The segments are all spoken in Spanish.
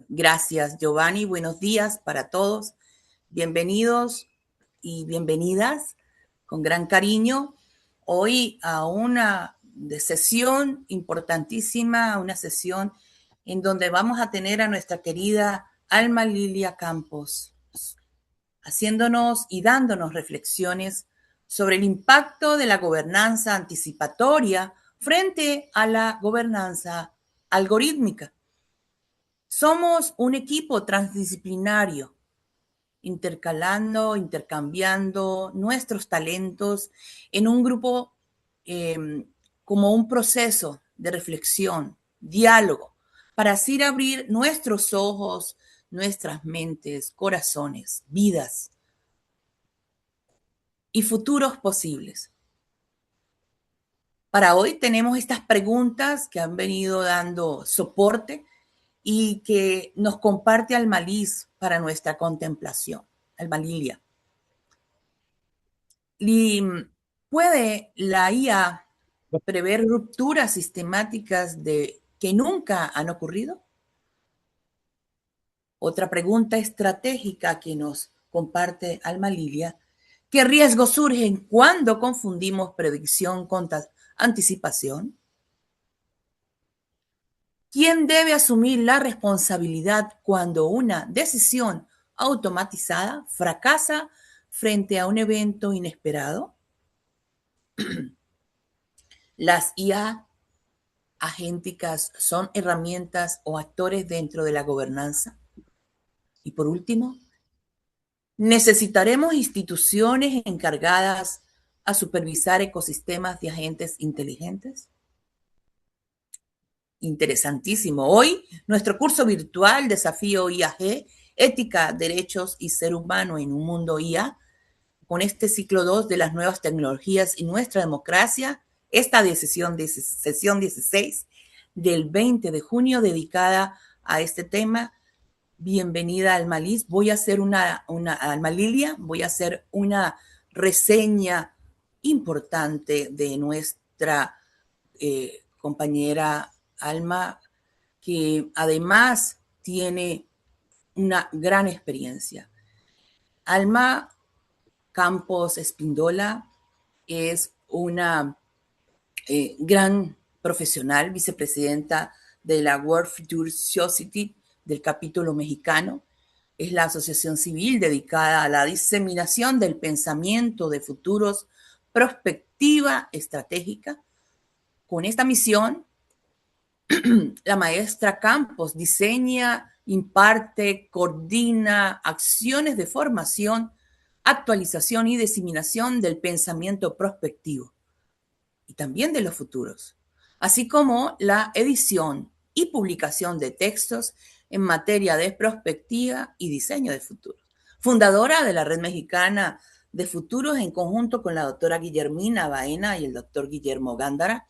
Gracias, Giovanni. Buenos días para todos. Bienvenidos y bienvenidas con gran cariño hoy a una sesión importantísima, una sesión en donde vamos a tener a nuestra querida Alma Lilia Campos, haciéndonos y dándonos reflexiones sobre el impacto de la gobernanza anticipatoria frente a la gobernanza algorítmica. Somos un equipo transdisciplinario, intercambiando nuestros talentos en un grupo como un proceso de reflexión, diálogo, para así abrir nuestros ojos, nuestras mentes, corazones, vidas y futuros posibles. Para hoy tenemos estas preguntas que han venido dando soporte y que nos comparte Alma Liz para nuestra contemplación, Alma Lilia. ¿Puede la IA prever rupturas sistemáticas que nunca han ocurrido? Otra pregunta estratégica que nos comparte Alma Lilia: ¿qué riesgos surgen cuando confundimos predicción con anticipación? ¿Quién debe asumir la responsabilidad cuando una decisión automatizada fracasa frente a un evento inesperado? ¿Las IA agénticas son herramientas o actores dentro de la gobernanza? Y por último, ¿necesitaremos instituciones encargadas a supervisar ecosistemas de agentes inteligentes? Interesantísimo. Hoy, nuestro curso virtual Desafío IAG, Ética, Derechos y Ser Humano en un Mundo IA, con este ciclo 2 de las nuevas tecnologías y nuestra democracia, esta sesión 16 del 20 de junio dedicada a este tema. Bienvenida, Alma Liz. Voy a hacer Alma Lilia, voy a hacer una reseña importante de nuestra compañera Alma, que además tiene una gran experiencia. Alma Campos Espíndola es una gran profesional, vicepresidenta de la World Future Society del capítulo mexicano. Es la asociación civil dedicada a la diseminación del pensamiento de futuros, prospectiva estratégica. Con esta misión, la maestra Campos diseña, imparte, coordina acciones de formación, actualización y diseminación del pensamiento prospectivo y también de los futuros, así como la edición y publicación de textos en materia de prospectiva y diseño de futuros. Fundadora de la Red Mexicana de Futuros en conjunto con la doctora Guillermina Baena y el doctor Guillermo Gándara,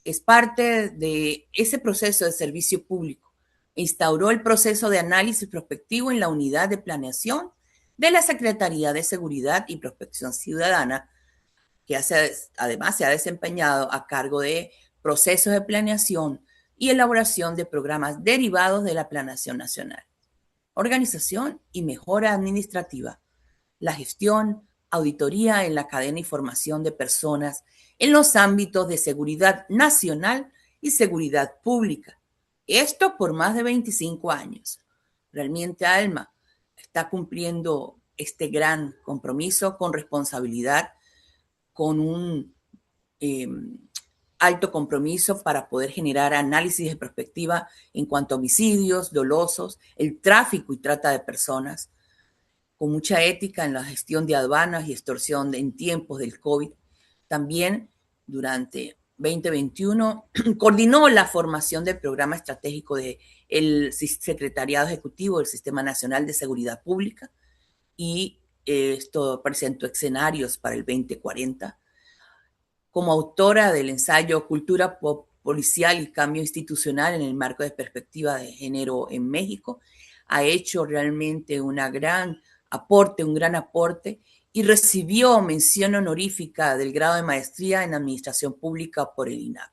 es parte de ese proceso de servicio público. Instauró el proceso de análisis prospectivo en la unidad de planeación de la Secretaría de Seguridad y Prospección Ciudadana, que además se ha desempeñado a cargo de procesos de planeación y elaboración de programas derivados de la planeación nacional, organización y mejora administrativa, la gestión, auditoría en la cadena y formación de personas en los ámbitos de seguridad nacional y seguridad pública. Esto por más de 25 años. Realmente Alma está cumpliendo este gran compromiso con responsabilidad, con un eh, alto compromiso para poder generar análisis de perspectiva en cuanto a homicidios dolosos, el tráfico y trata de personas, con mucha ética en la gestión de aduanas y extorsión en tiempos del COVID. También durante 2021 coordinó la formación del programa estratégico del Secretariado Ejecutivo del Sistema Nacional de Seguridad Pública y esto presentó escenarios para el 2040. Como autora del ensayo Cultura Policial y Cambio Institucional en el marco de perspectiva de género en México, ha hecho realmente un gran aporte y recibió mención honorífica del grado de maestría en Administración Pública por el INAP.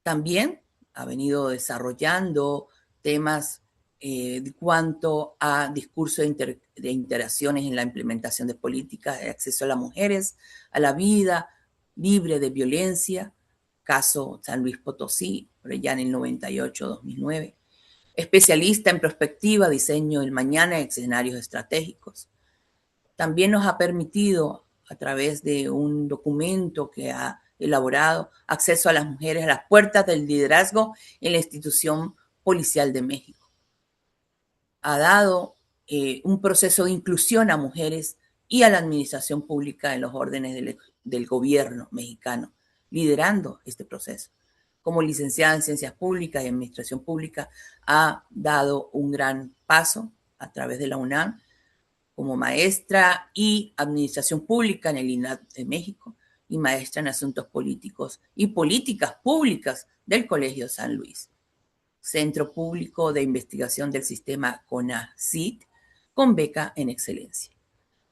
También ha venido desarrollando temas en cuanto a discurso de interacciones en la implementación de políticas de acceso a las mujeres, a la vida libre de violencia, caso San Luis Potosí, pero ya en el 98-2009. Especialista en prospectiva, diseño del mañana y escenarios estratégicos. También nos ha permitido, a través de un documento que ha elaborado, acceso a las mujeres a las puertas del liderazgo en la institución policial de México. Ha dado un proceso de inclusión a mujeres y a la administración pública en los órdenes del gobierno mexicano, liderando este proceso. Como licenciada en Ciencias Públicas y Administración Pública, ha dado un gran paso a través de la UNAM como maestra y Administración Pública en el INAH de México y maestra en Asuntos Políticos y Políticas Públicas del Colegio San Luis. Centro Público de Investigación del Sistema CONACYT, con beca en excelencia.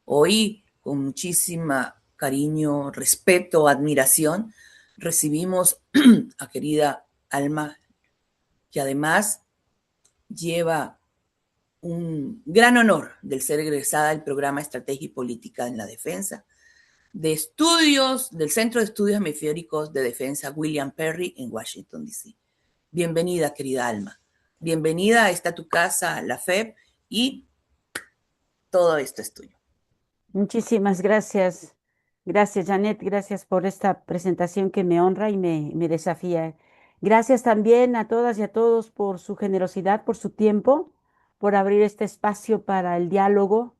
Hoy, con muchísima cariño, respeto, admiración, recibimos a querida Alma, que además lleva un gran honor del ser egresada del programa Estrategia y Política en la Defensa, de estudios del Centro de Estudios Hemisféricos de Defensa William Perry en Washington, D.C. Bienvenida, querida Alma. Bienvenida a esta tu casa, la FEP, y todo esto es tuyo. Muchísimas gracias. Gracias, Janet. Gracias por esta presentación que me honra y me desafía. Gracias también a todas y a todos por su generosidad, por su tiempo, por abrir este espacio para el diálogo,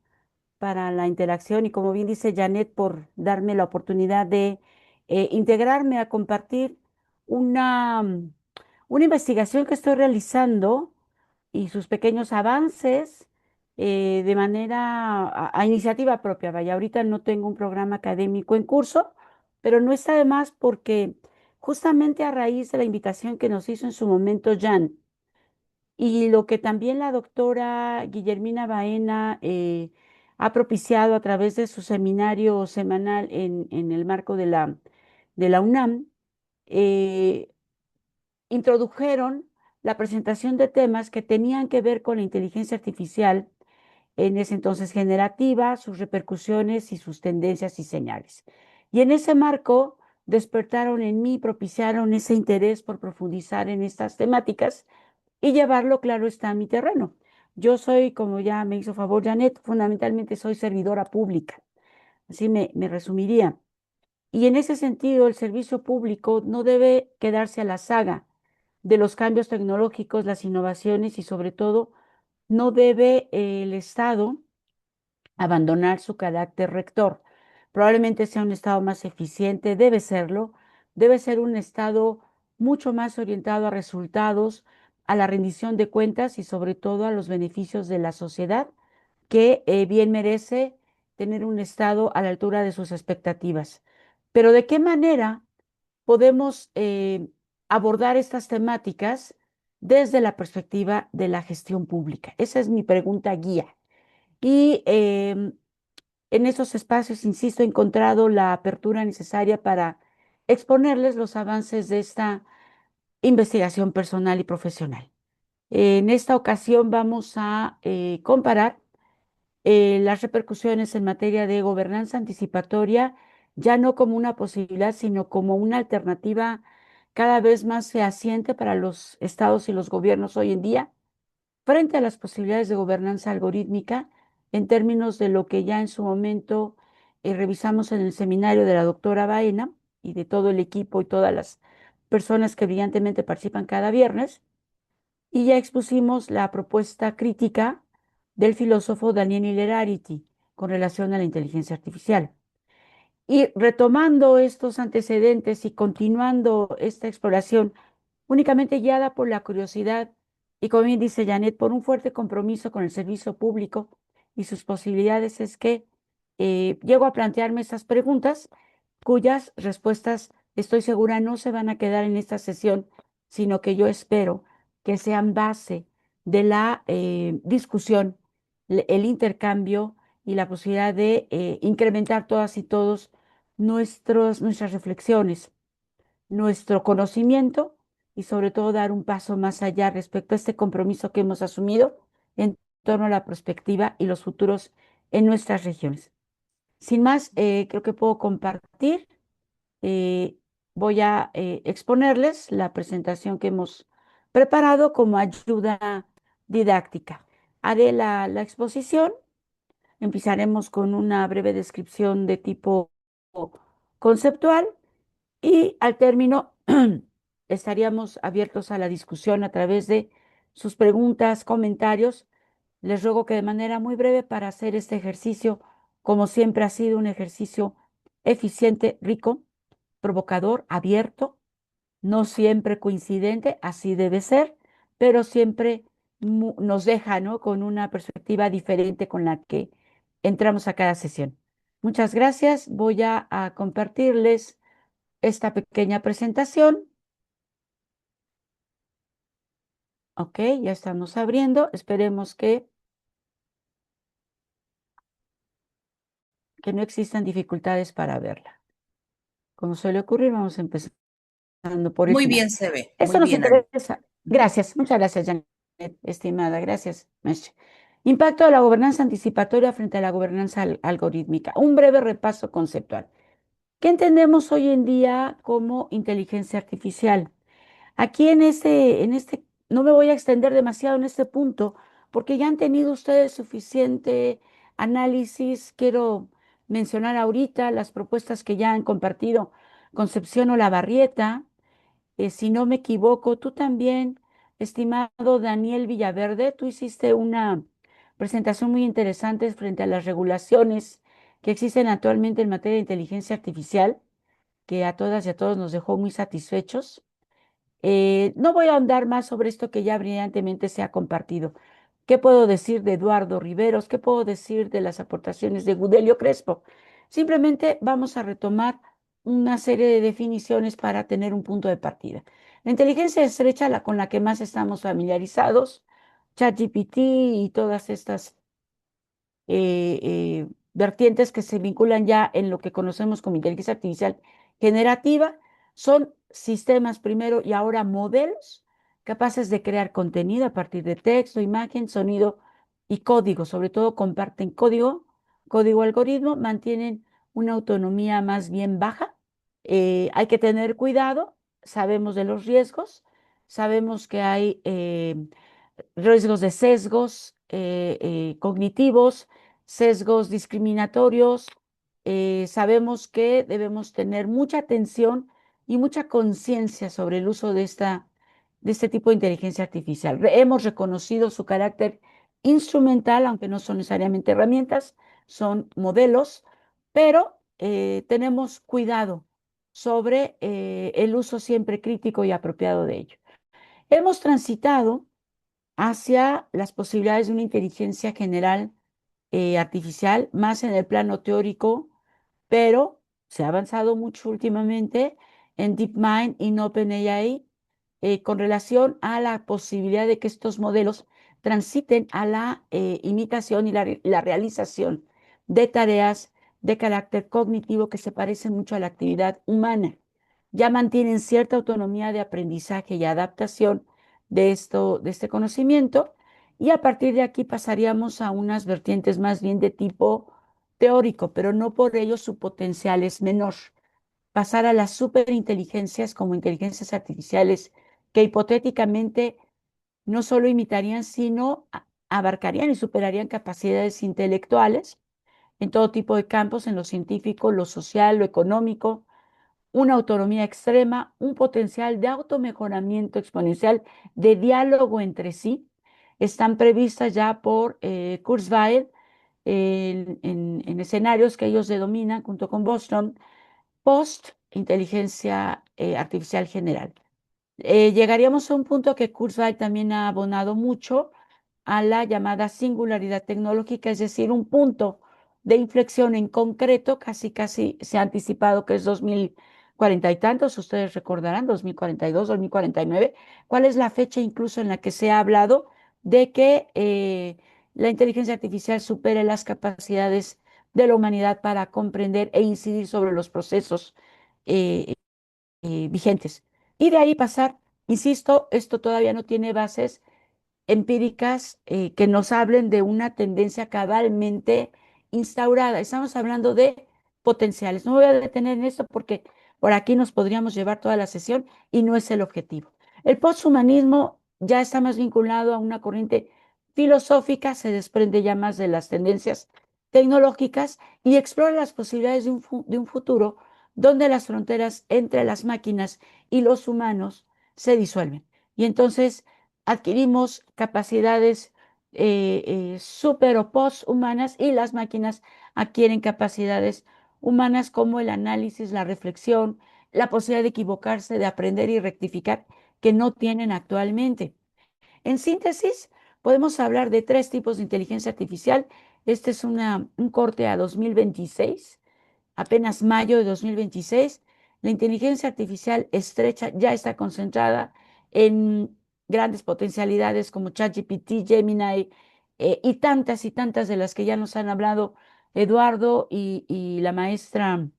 para la interacción y, como bien dice Janet, por darme la oportunidad de integrarme a compartir una, una investigación que estoy realizando y sus pequeños avances de manera a iniciativa propia. Vaya, ahorita no tengo un programa académico en curso, pero no está de más porque justamente a raíz de la invitación que nos hizo en su momento Jan y lo que también la doctora Guillermina Baena ha propiciado a través de su seminario semanal en el marco de la UNAM, eh, introdujeron la presentación de temas que tenían que ver con la inteligencia artificial, en ese entonces generativa, sus repercusiones y sus tendencias y señales. Y en ese marco despertaron en mí, propiciaron ese interés por profundizar en estas temáticas y llevarlo, claro está, a mi terreno. Yo soy, como ya me hizo favor Janet, fundamentalmente soy servidora pública, así me resumiría. Y en ese sentido, el servicio público no debe quedarse a la saga de los cambios tecnológicos, las innovaciones y sobre todo no debe el Estado abandonar su carácter rector. Probablemente sea un Estado más eficiente, debe serlo, debe ser un Estado mucho más orientado a resultados, a la rendición de cuentas y sobre todo a los beneficios de la sociedad, que bien merece tener un Estado a la altura de sus expectativas. Pero ¿de qué manera podemos abordar estas temáticas desde la perspectiva de la gestión pública? Esa es mi pregunta guía. Y en esos espacios, insisto, he encontrado la apertura necesaria para exponerles los avances de esta investigación personal y profesional. En esta ocasión vamos a comparar las repercusiones en materia de gobernanza anticipatoria, ya no como una posibilidad, sino como una alternativa cada vez más fehaciente para los estados y los gobiernos hoy en día, frente a las posibilidades de gobernanza algorítmica, en términos de lo que ya en su momento revisamos en el seminario de la doctora Baena y de todo el equipo y todas las personas que brillantemente participan cada viernes, y ya expusimos la propuesta crítica del filósofo Daniel Innerarity con relación a la inteligencia artificial. Y retomando estos antecedentes y continuando esta exploración, únicamente guiada por la curiosidad y, como bien dice Janet, por un fuerte compromiso con el servicio público y sus posibilidades, es que llego a plantearme estas preguntas, cuyas respuestas estoy segura no se van a quedar en esta sesión, sino que yo espero que sean base de la discusión, el intercambio y la posibilidad de incrementar todas y todos nuestras reflexiones, nuestro conocimiento y sobre todo dar un paso más allá respecto a este compromiso que hemos asumido en torno a la perspectiva y los futuros en nuestras regiones. Sin más, creo que puedo compartir. eh, Voy a exponerles la presentación que hemos preparado como ayuda didáctica. Haré la exposición. Empezaremos con una breve descripción de tipo conceptual y al término estaríamos abiertos a la discusión a través de sus preguntas, comentarios. Les ruego que de manera muy breve para hacer este ejercicio, como siempre ha sido un ejercicio eficiente, rico, provocador, abierto, no siempre coincidente, así debe ser, pero siempre nos deja, ¿no?, con una perspectiva diferente con la que entramos a cada sesión. Muchas gracias. Voy a compartirles esta pequeña presentación. Ok, ya estamos abriendo. Esperemos que no existan dificultades para verla. Como suele ocurrir, vamos empezando por el Muy final. bien se ve, Esto muy nos bien, Ana. interesa. Gracias, muchas gracias, Janet, estimada. Gracias, Meche. Impacto de la gobernanza anticipatoria frente a la gobernanza algorítmica. Un breve repaso conceptual. ¿Qué entendemos hoy en día como inteligencia artificial? Aquí no me voy a extender demasiado en este punto, porque ya han tenido ustedes suficiente análisis. Quiero mencionar ahorita las propuestas que ya han compartido Concepción Olavarrieta. Si no me equivoco, tú también, estimado Daniel Villaverde, tú hiciste una presentación muy interesante frente a las regulaciones que existen actualmente en materia de inteligencia artificial, que a todas y a todos nos dejó muy satisfechos. No voy a ahondar más sobre esto que ya brillantemente se ha compartido. ¿Qué puedo decir de Eduardo Riveros? ¿Qué puedo decir de las aportaciones de Gudelio Crespo? Simplemente vamos a retomar una serie de definiciones para tener un punto de partida. La inteligencia estrecha, la con la que más estamos familiarizados, ChatGPT y todas estas vertientes que se vinculan ya en lo que conocemos como inteligencia artificial generativa, son sistemas primero y ahora modelos capaces de crear contenido a partir de texto, imagen, sonido y código. Sobre todo comparten código algoritmo, mantienen una autonomía más bien baja. Hay que tener cuidado, sabemos de los riesgos, sabemos que hay riesgos de sesgos cognitivos, sesgos discriminatorios. Sabemos que debemos tener mucha atención y mucha conciencia sobre el uso de este tipo de inteligencia artificial. Hemos reconocido su carácter instrumental, aunque no son necesariamente herramientas, son modelos, pero tenemos cuidado sobre el uso siempre crítico y apropiado de ello. Hemos transitado hacia las posibilidades de una inteligencia general artificial, más en el plano teórico, pero se ha avanzado mucho últimamente en DeepMind y en OpenAI con relación a la posibilidad de que estos modelos transiten a la imitación y la realización de tareas de carácter cognitivo que se parecen mucho a la actividad humana. Ya mantienen cierta autonomía de aprendizaje y adaptación de este conocimiento, y a partir de aquí pasaríamos a unas vertientes más bien de tipo teórico, pero no por ello su potencial es menor. Pasar a las superinteligencias como inteligencias artificiales que hipotéticamente no solo imitarían, sino abarcarían y superarían capacidades intelectuales en todo tipo de campos, en lo científico, lo social, lo económico, una autonomía extrema, un potencial de automejoramiento exponencial, de diálogo entre sí. Están previstas ya por Kurzweil en escenarios que ellos denominan, junto con Bostrom, post-inteligencia artificial general. Llegaríamos a un punto que Kurzweil también ha abonado mucho a la llamada singularidad tecnológica, es decir, un punto de inflexión en concreto, casi se ha anticipado que es 2040 y tantos, ustedes recordarán, 2042, 2049. ¿Cuál es la fecha incluso en la que se ha hablado de que la inteligencia artificial supere las capacidades de la humanidad para comprender e incidir sobre los procesos vigentes? Y de ahí pasar Insisto, esto todavía no tiene bases empíricas que nos hablen de una tendencia cabalmente instaurada. Estamos hablando de potenciales. No me voy a detener en esto porque por aquí nos podríamos llevar toda la sesión y no es el objetivo. El posthumanismo ya está más vinculado a una corriente filosófica, se desprende ya más de las tendencias tecnológicas y explora las posibilidades de un futuro donde las fronteras entre las máquinas y los humanos se disuelven. Y entonces adquirimos capacidades super o posthumanas y las máquinas adquieren capacidades humanas como el análisis, la reflexión, la posibilidad de equivocarse, de aprender y rectificar que no tienen actualmente. En síntesis, podemos hablar de tres tipos de inteligencia artificial. Este es un corte a 2026, apenas mayo de 2026. La inteligencia artificial estrecha ya está concentrada en grandes potencialidades como ChatGPT, Gemini y tantas de las que ya nos han hablado Eduardo y la maestra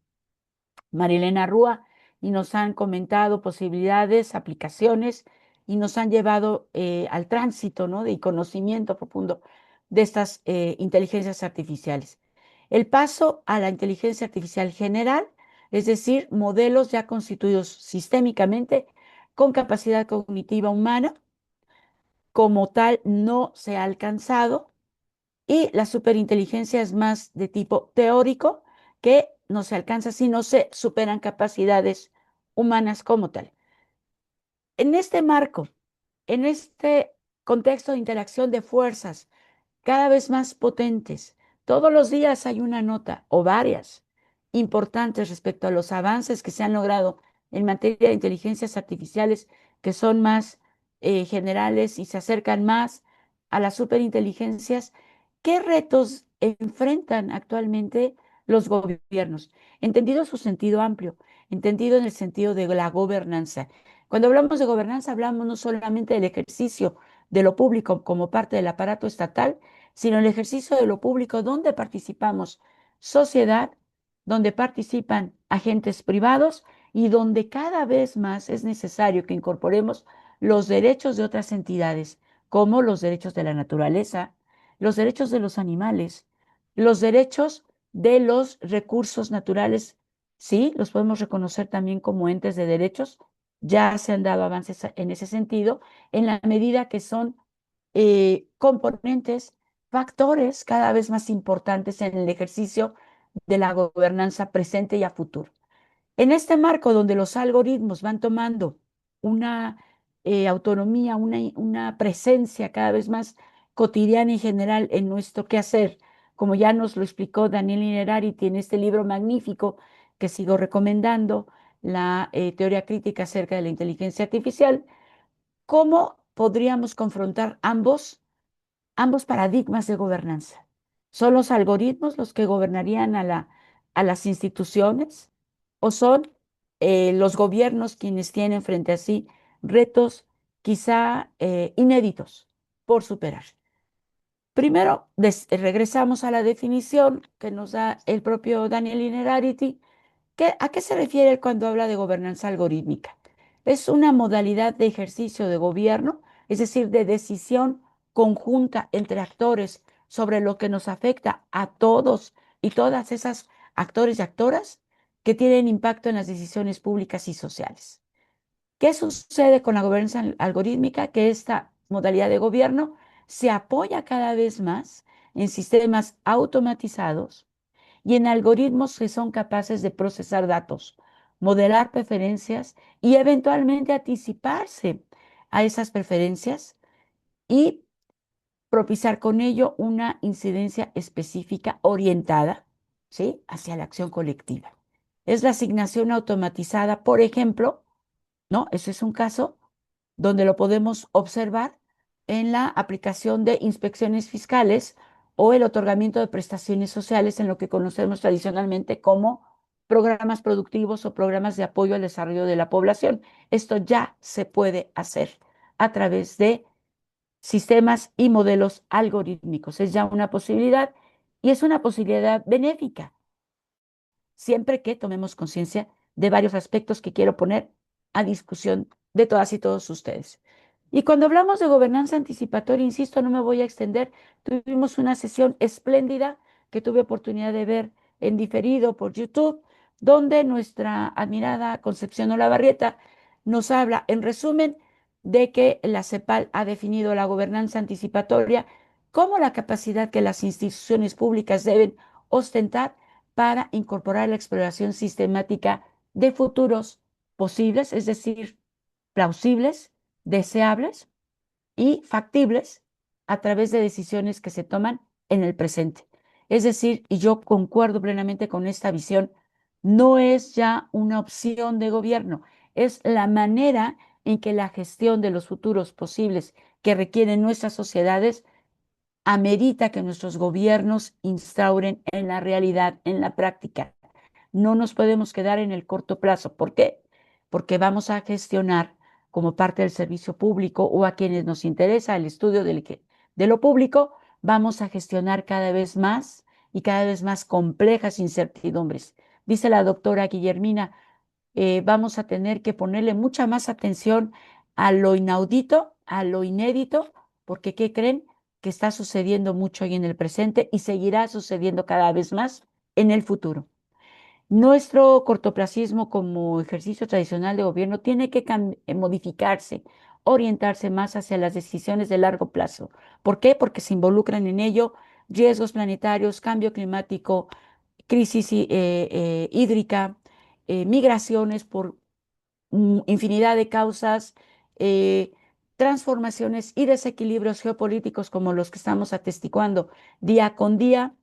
Marilena Rúa y nos han comentado posibilidades, aplicaciones y nos han llevado al tránsito, ¿no? De conocimiento profundo de estas inteligencias artificiales. El paso a la inteligencia artificial general, es decir, modelos ya constituidos sistémicamente con capacidad cognitiva humana, como tal no se ha alcanzado y la superinteligencia es más de tipo teórico, que no se alcanza si no se superan capacidades humanas como tal. En este marco, en este contexto de interacción de fuerzas cada vez más potentes, todos los días hay una nota o varias importantes respecto a los avances que se han logrado en materia de inteligencias artificiales que son más generales y se acercan más a las superinteligencias. ¿Qué retos enfrentan actualmente los gobiernos? Entendido su sentido amplio, entendido en el sentido de la gobernanza. Cuando hablamos de gobernanza, hablamos no solamente del ejercicio de lo público como parte del aparato estatal, sino el ejercicio de lo público donde participamos sociedad, donde participan agentes privados y donde cada vez más es necesario que incorporemos los derechos de otras entidades, como los derechos de la naturaleza, los derechos de los animales, los derechos de los recursos naturales. Sí, los podemos reconocer también como entes de derechos. Ya se han dado avances en ese sentido, en la medida que son componentes, factores cada vez más importantes en el ejercicio de la gobernanza presente y a futuro. En este marco donde los algoritmos van tomando una autonomía, una presencia cada vez más cotidiana y general en nuestro quehacer, como ya nos lo explicó Daniel Innerarity en este libro magnífico que sigo recomendando, la teoría crítica acerca de la inteligencia artificial, ¿cómo podríamos confrontar ambos paradigmas de gobernanza? ¿Son los algoritmos los que gobernarían a las instituciones o son los gobiernos quienes tienen frente a sí retos quizá inéditos por superar? Primero, regresamos a la definición que nos da el propio Daniel Innerarity. ¿A qué se refiere cuando habla de gobernanza algorítmica? Es una modalidad de ejercicio de gobierno, es decir, de decisión conjunta entre actores sobre lo que nos afecta a todos y todas esas actores y actoras que tienen impacto en las decisiones públicas y sociales. ¿Qué sucede con la gobernanza algorítmica? Que esta modalidad de gobierno se apoya cada vez más en sistemas automatizados y en algoritmos que son capaces de procesar datos, modelar preferencias y eventualmente anticiparse a esas preferencias y propiciar con ello una incidencia específica orientada, ¿sí?, hacia la acción colectiva. Es la asignación automatizada, por ejemplo, ¿no? Ese es un caso donde lo podemos observar en la aplicación de inspecciones fiscales o el otorgamiento de prestaciones sociales en lo que conocemos tradicionalmente como programas productivos o programas de apoyo al desarrollo de la población. Esto ya se puede hacer a través de sistemas y modelos algorítmicos. Es ya una posibilidad y es una posibilidad benéfica, siempre que tomemos conciencia de varios aspectos que quiero poner a discusión de todas y todos ustedes. Y cuando hablamos de gobernanza anticipatoria, insisto, no me voy a extender, tuvimos una sesión espléndida que tuve oportunidad de ver en diferido por YouTube, donde nuestra admirada Concepción Olavarrieta nos habla, en resumen, de que la CEPAL ha definido la gobernanza anticipatoria como la capacidad que las instituciones públicas deben ostentar para incorporar la exploración sistemática de futuros posibles, es decir, plausibles, deseables y factibles a través de decisiones que se toman en el presente. Es decir, y yo concuerdo plenamente con esta visión, no es ya una opción de gobierno, es la manera en que la gestión de los futuros posibles que requieren nuestras sociedades amerita que nuestros gobiernos instauren en la realidad, en la práctica. No nos podemos quedar en el corto plazo. ¿Por qué? Porque vamos a gestionar como parte del servicio público o a quienes nos interesa el estudio de lo público, vamos a gestionar cada vez más y cada vez más complejas incertidumbres. Dice la doctora Guillermina, vamos a tener que ponerle mucha más atención a lo inaudito, a lo inédito, porque ¿qué creen? Que está sucediendo mucho hoy en el presente y seguirá sucediendo cada vez más en el futuro. Nuestro cortoplacismo como ejercicio tradicional de gobierno tiene que modificarse, orientarse más hacia las decisiones de largo plazo. ¿Por qué? Porque se involucran en ello riesgos planetarios, cambio climático, crisis hídrica, migraciones por infinidad de causas, eh, transformaciones y desequilibrios geopolíticos como los que estamos atestiguando día con día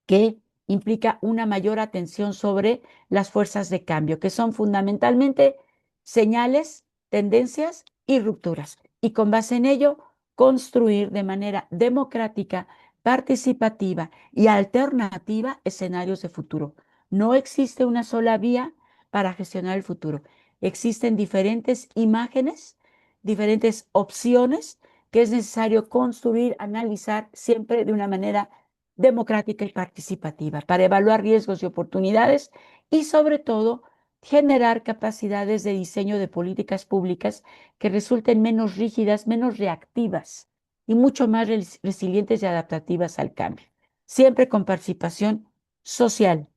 que implica una mayor atención sobre las fuerzas de cambio, que son fundamentalmente señales, tendencias y rupturas. Y con base en ello, construir de manera democrática, participativa y alternativa escenarios de futuro. No existe una sola vía para gestionar el futuro. Existen diferentes imágenes, diferentes opciones que es necesario construir, analizar siempre de una manera democrática y participativa para evaluar riesgos y oportunidades y sobre todo generar capacidades de diseño de políticas públicas que resulten menos rígidas, menos reactivas y mucho más resilientes y adaptativas al cambio, siempre con participación social.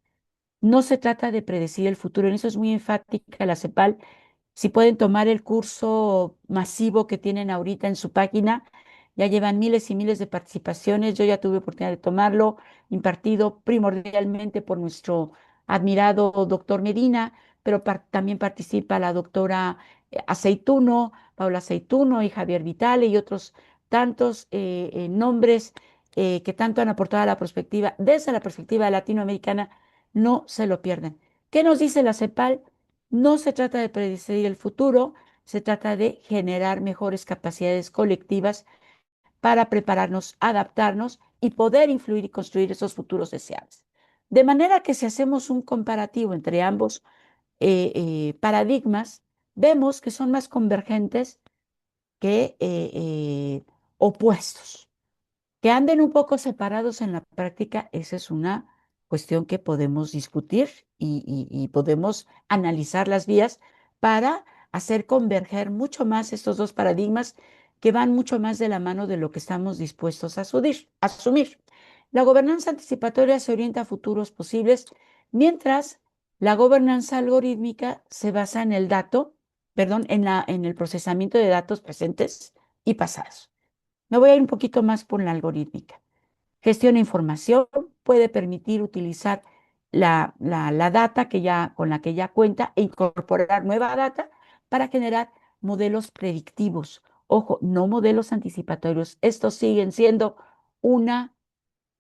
No se trata de predecir el futuro, en eso es muy enfática la CEPAL. Si pueden tomar el curso masivo que tienen ahorita en su página, ya llevan miles y miles de participaciones. Yo ya tuve oportunidad de tomarlo, impartido primordialmente por nuestro admirado doctor Medina, pero también participa la doctora Aceituno, Paula Aceituno y Javier Vitale y otros tantos nombres que tanto han aportado a la perspectiva, desde la perspectiva latinoamericana, no se lo pierdan. ¿Qué nos dice la CEPAL? No se trata de predecir el futuro, se trata de generar mejores capacidades colectivas para prepararnos, adaptarnos y poder influir y construir esos futuros deseables. De manera que si hacemos un comparativo entre ambos paradigmas, vemos que son más convergentes que opuestos. Que anden un poco separados en la práctica, esa es una cuestión que podemos discutir y podemos analizar las vías para hacer converger mucho más estos dos paradigmas que van mucho más de la mano de lo que estamos dispuestos a asumir. La gobernanza anticipatoria se orienta a futuros posibles, mientras la gobernanza algorítmica se basa en el dato, perdón, en el procesamiento de datos presentes y pasados. Me voy a ir un poquito más por la algorítmica. Gestiona información, puede permitir utilizar la data con la que ya cuenta e incorporar nueva data para generar modelos predictivos. Ojo, no modelos anticipatorios. Estos siguen siendo un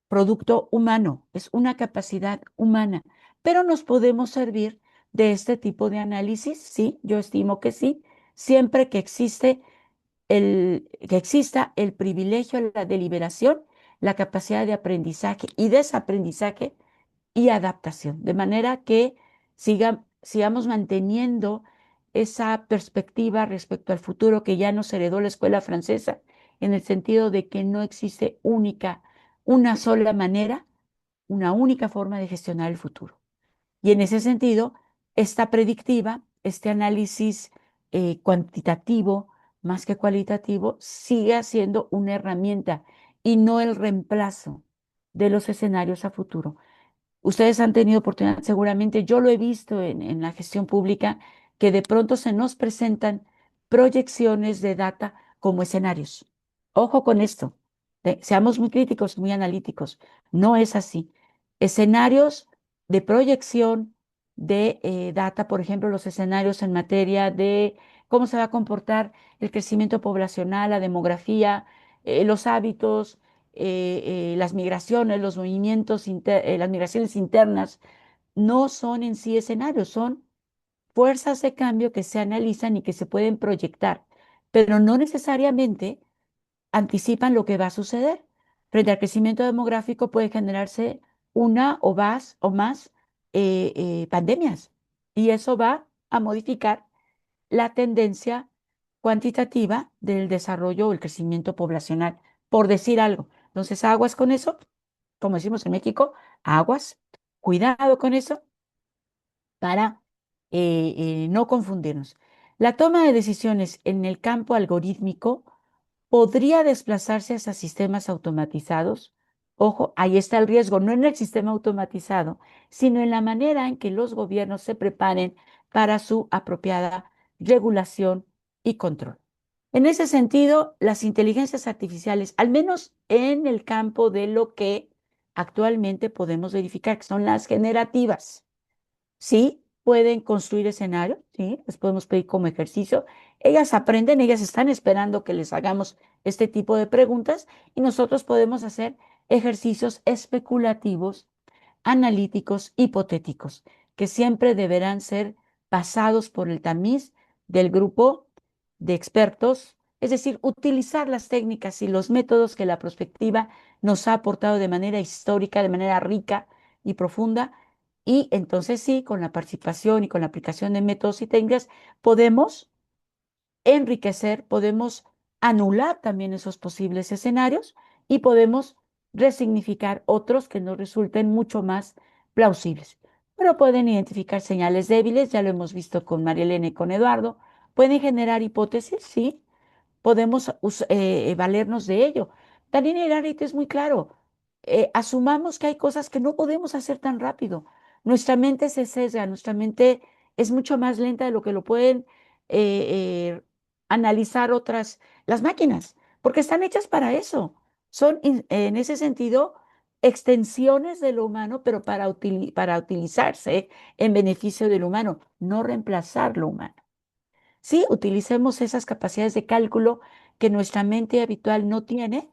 producto humano, es una capacidad humana, pero nos podemos servir de este tipo de análisis, sí, yo estimo que sí, siempre que que exista el privilegio de la deliberación, la capacidad de aprendizaje y desaprendizaje y adaptación, de manera que sigamos manteniendo esa perspectiva respecto al futuro que ya nos heredó la escuela francesa, en el sentido de que no existe una sola manera, una única forma de gestionar el futuro. Y en ese sentido, esta predictiva, este análisis cuantitativo más que cualitativo, sigue siendo una herramienta y no el reemplazo de los escenarios a futuro. Ustedes han tenido oportunidad, seguramente yo lo he visto en la gestión pública, que de pronto se nos presentan proyecciones de data como escenarios. Ojo con esto, seamos muy críticos, muy analíticos. No es así. Escenarios de proyección de data, por ejemplo, los escenarios en materia de cómo se va a comportar el crecimiento poblacional, la demografía, los hábitos, las migraciones, los movimientos, las migraciones internas, no son en sí escenarios, son fuerzas de cambio que se analizan y que se pueden proyectar, pero no necesariamente anticipan lo que va a suceder. Frente al crecimiento demográfico puede generarse una o más pandemias y eso va a modificar la tendencia cuantitativa del desarrollo o el crecimiento poblacional, por decir algo. Entonces, aguas con eso, como decimos en México, aguas, cuidado con eso para no confundirnos. La toma de decisiones en el campo algorítmico podría desplazarse hacia sistemas automatizados. Ojo, ahí está el riesgo, no en el sistema automatizado, sino en la manera en que los gobiernos se preparen para su apropiada regulación y control. En ese sentido, las inteligencias artificiales, al menos en el campo de lo que actualmente podemos verificar, que son las generativas, sí, pueden construir escenarios, sí, les podemos pedir como ejercicio. Ellas aprenden, ellas están esperando que les hagamos este tipo de preguntas y nosotros podemos hacer ejercicios especulativos, analíticos, hipotéticos, que siempre deberán ser pasados por el tamiz del grupo de expertos, es decir, utilizar las técnicas y los métodos que la prospectiva nos ha aportado de manera histórica, de manera rica y profunda. Y entonces sí, con la participación y con la aplicación de métodos y técnicas, podemos enriquecer, podemos anular también esos posibles escenarios y podemos resignificar otros que nos resulten mucho más plausibles. Pero pueden identificar señales débiles, ya lo hemos visto con María Elena y con Eduardo, pueden generar hipótesis, sí, podemos valernos de ello. También el área es muy claro. Asumamos que hay cosas que no podemos hacer tan rápido. Nuestra mente se sesga, nuestra mente es mucho más lenta de lo que lo pueden eh, analizar las máquinas, porque están hechas para eso. Son, en ese sentido, extensiones de lo humano, pero para utilizarse en beneficio del humano, no reemplazar lo humano. Sí, utilicemos esas capacidades de cálculo que nuestra mente habitual no tiene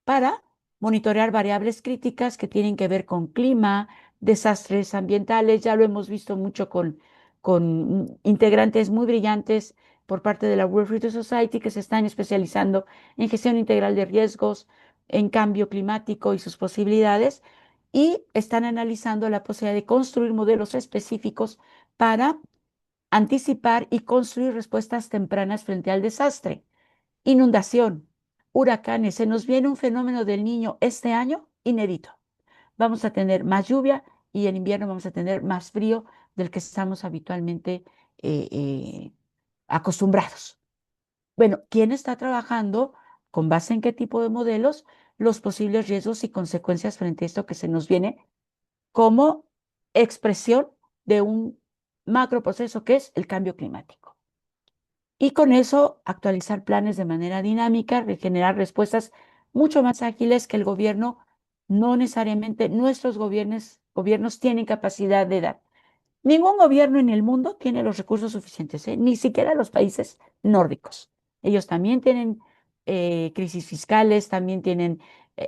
para monitorear variables críticas que tienen que ver con clima, desastres ambientales. Ya lo hemos visto mucho con integrantes muy brillantes por parte de la World Freedom Society que se están especializando en gestión integral de riesgos, en cambio climático y sus posibilidades, y están analizando la posibilidad de construir modelos específicos para anticipar y construir respuestas tempranas frente al desastre. Inundación, huracanes, se nos viene un fenómeno del Niño este año inédito. Vamos a tener más lluvia y en invierno vamos a tener más frío del que estamos habitualmente eh, eh, acostumbrados. Bueno, ¿quién está trabajando con base en qué tipo de modelos los posibles riesgos y consecuencias frente a esto que se nos viene como expresión de un macroproceso que es el cambio climático? Y con eso actualizar planes de manera dinámica, generar respuestas mucho más ágiles que el gobierno, no necesariamente nuestros gobiernos tienen capacidad de dar. Ningún gobierno en el mundo tiene los recursos suficientes, ¿eh? Ni siquiera los países nórdicos. Ellos también tienen crisis fiscales, también tienen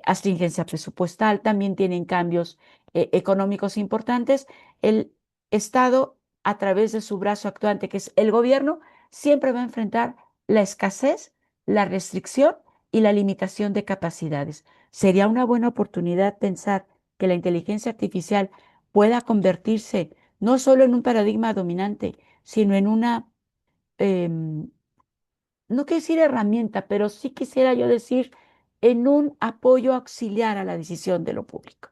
astringencia presupuestal, también tienen cambios económicos importantes. El Estado, a través de su brazo actuante, que es el gobierno, siempre va a enfrentar la escasez, la restricción y la limitación de capacidades. Sería una buena oportunidad pensar que la inteligencia artificial pueda convertirse no solo en un paradigma dominante, sino en una, no quiero decir herramienta, pero sí quisiera yo decir en un apoyo auxiliar a la decisión de lo público.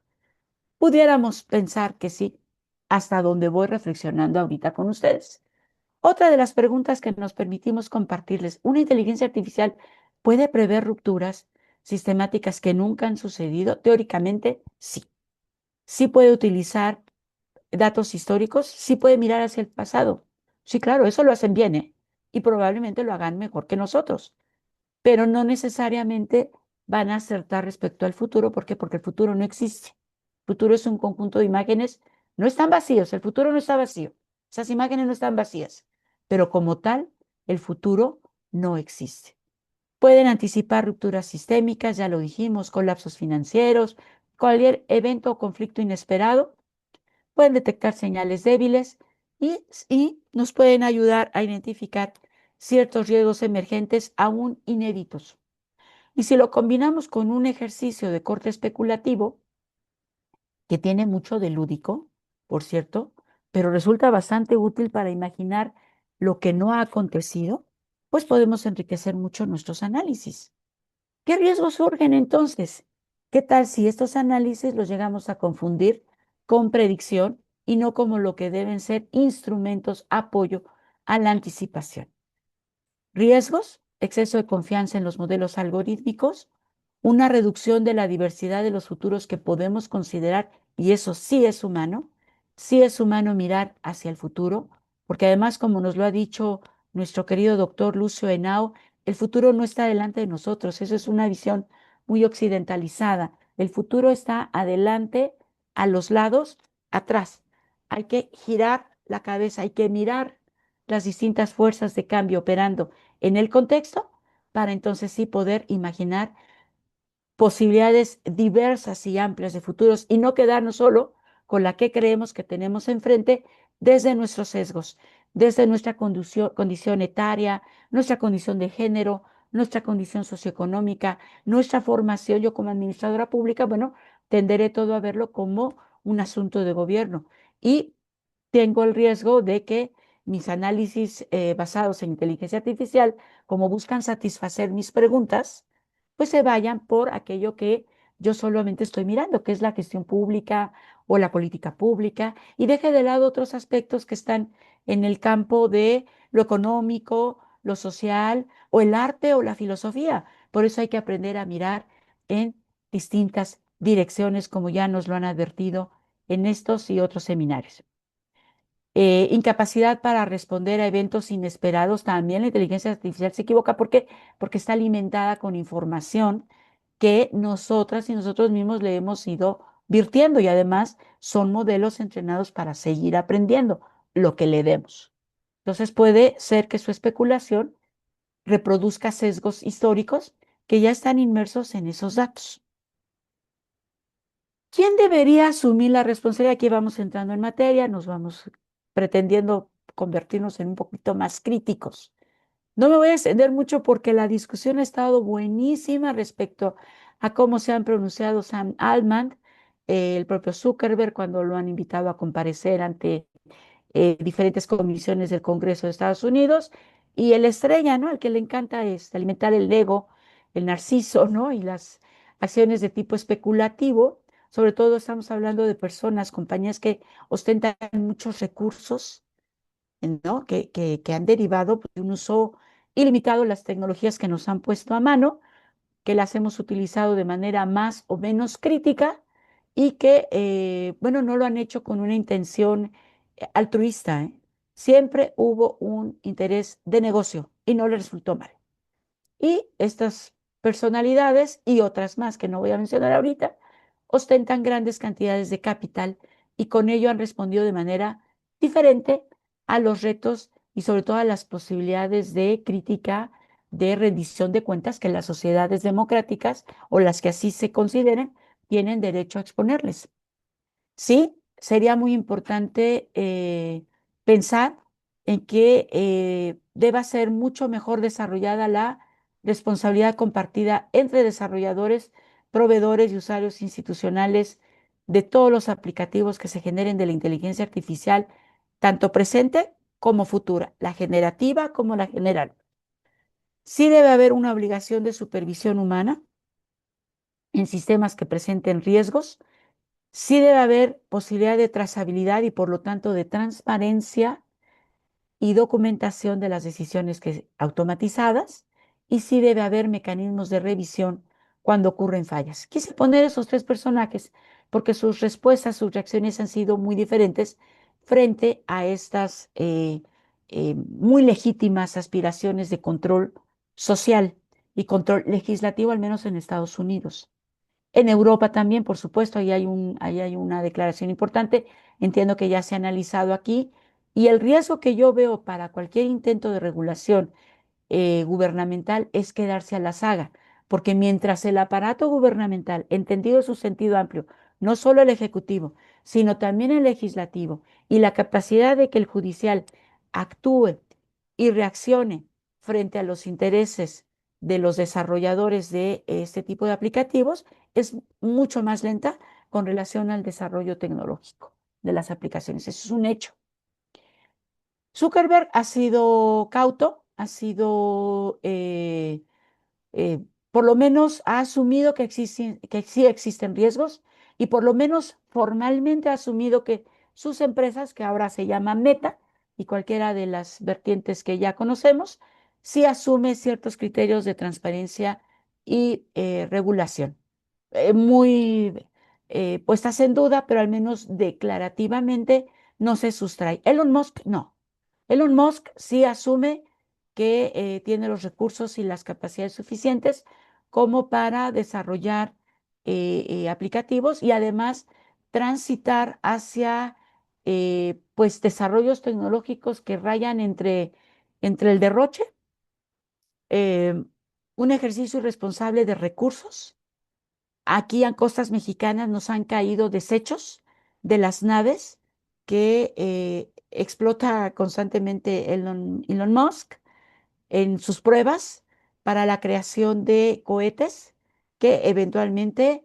Pudiéramos pensar que sí, hasta donde voy reflexionando ahorita con ustedes. Otra de las preguntas que nos permitimos compartirles, ¿una inteligencia artificial puede prever rupturas sistemáticas que nunca han sucedido? Teóricamente, sí. Sí puede utilizar datos históricos, sí puede mirar hacia el pasado. Sí, claro, eso lo hacen bien, ¿eh? Y probablemente lo hagan mejor que nosotros, pero no necesariamente van a acertar respecto al futuro. ¿Por qué? Porque el futuro no existe. El futuro es un conjunto de imágenes, no están vacíos, el futuro no está vacío. Esas imágenes no están vacías, pero como tal, el futuro no existe. Pueden anticipar rupturas sistémicas, ya lo dijimos, colapsos financieros, cualquier evento o conflicto inesperado. Pueden detectar señales débiles y nos pueden ayudar a identificar ciertos riesgos emergentes aún inéditos. Y si lo combinamos con un ejercicio de corte especulativo, que tiene mucho de lúdico, por cierto, pero resulta bastante útil para imaginar lo que no ha acontecido, pues podemos enriquecer mucho nuestros análisis. ¿Qué riesgos surgen entonces? ¿Qué tal si estos análisis los llegamos a confundir con predicción y no como lo que deben ser instrumentos apoyo a la anticipación? Riesgos, exceso de confianza en los modelos algorítmicos, una reducción de la diversidad de los futuros que podemos considerar, y eso sí es humano mirar hacia el futuro, porque además, como nos lo ha dicho nuestro querido doctor Lucio Henao, el futuro no está delante de nosotros, eso es una visión muy occidentalizada. El futuro está adelante, a los lados, atrás. Hay que girar la cabeza, hay que mirar las distintas fuerzas de cambio operando en el contexto para entonces sí poder imaginar posibilidades diversas y amplias de futuros y no quedarnos solo con la que creemos que tenemos enfrente desde nuestros sesgos, desde nuestra condición etaria, nuestra condición de género, nuestra condición socioeconómica, nuestra formación. Yo como administradora pública, bueno, tenderé todo a verlo como un asunto de gobierno y tengo el riesgo de que mis análisis basados en inteligencia artificial, como buscan satisfacer mis preguntas, pues se vayan por aquello que yo solamente estoy mirando, que es la gestión pública o la política pública, y deje de lado otros aspectos que están en el campo de lo económico, lo social o el arte o la filosofía. Por eso hay que aprender a mirar en distintas direcciones, como ya nos lo han advertido en estos y otros seminarios. Incapacidad para responder a eventos inesperados. También la inteligencia artificial se equivoca. ¿Por qué? Porque está alimentada con información que nosotras y nosotros mismos le hemos ido virtiendo y además son modelos entrenados para seguir aprendiendo lo que le demos. Entonces puede ser que su especulación reproduzca sesgos históricos que ya están inmersos en esos datos. ¿Quién debería asumir la responsabilidad? Aquí vamos entrando en materia, nos vamos pretendiendo convertirnos en un poquito más críticos. No me voy a extender mucho porque la discusión ha estado buenísima respecto a cómo se han pronunciado Sam Altman, el propio Zuckerberg, cuando lo han invitado a comparecer ante diferentes comisiones del Congreso de Estados Unidos, y el estrella, ¿no? Al que le encanta es alimentar el ego, el narciso, ¿no? Y las acciones de tipo especulativo. Sobre todo estamos hablando de personas, compañías que ostentan muchos recursos, ¿no? Que han derivado de un uso ilimitado de las tecnologías que nos han puesto a mano, que las hemos utilizado de manera más o menos crítica y que, bueno, no lo han hecho con una intención altruista, ¿eh? Siempre hubo un interés de negocio y no le resultó mal. Y estas personalidades y otras más que no voy a mencionar ahorita, ostentan grandes cantidades de capital y con ello han respondido de manera diferente a los retos y sobre todo a las posibilidades de crítica, de rendición de cuentas que las sociedades democráticas o las que así se consideren tienen derecho a exponerles. Sí, sería muy importante pensar en que deba ser mucho mejor desarrollada la responsabilidad compartida entre desarrolladores, proveedores y usuarios institucionales de todos los aplicativos que se generen de la inteligencia artificial, tanto presente como futura, la generativa como la general. Sí debe haber una obligación de supervisión humana en sistemas que presenten riesgos. Sí debe haber posibilidad de trazabilidad y por lo tanto de transparencia y documentación de las decisiones automatizadas, y sí debe haber mecanismos de revisión cuando ocurren fallas. Quise poner esos tres personajes porque sus respuestas, sus reacciones han sido muy diferentes frente a estas muy legítimas aspiraciones de control social y control legislativo, al menos en Estados Unidos. En Europa también, por supuesto, ahí hay una declaración importante. Entiendo que ya se ha analizado aquí. Y el riesgo que yo veo para cualquier intento de regulación gubernamental es quedarse a la saga, porque mientras el aparato gubernamental, entendido su sentido amplio, no solo el ejecutivo, sino también el legislativo, y la capacidad de que el judicial actúe y reaccione frente a los intereses de los desarrolladores de este tipo de aplicativos, es mucho más lenta con relación al desarrollo tecnológico de las aplicaciones. Eso es un hecho. Zuckerberg ha sido cauto, ha sido, por lo menos ha asumido que sí existen riesgos, y por lo menos formalmente ha asumido que sus empresas, que ahora se llaman Meta y cualquiera de las vertientes que ya conocemos, sí asume ciertos criterios de transparencia y regulación. Muy puestas en duda, pero al menos declarativamente no se sustrae. Elon Musk no. Elon Musk sí asume que tiene los recursos y las capacidades suficientes como para desarrollar aplicativos, y además transitar hacia pues desarrollos tecnológicos que rayan entre el derroche, eh, un ejercicio irresponsable de recursos. Aquí en costas mexicanas nos han caído desechos de las naves que explota constantemente Elon Musk en sus pruebas para la creación de cohetes que eventualmente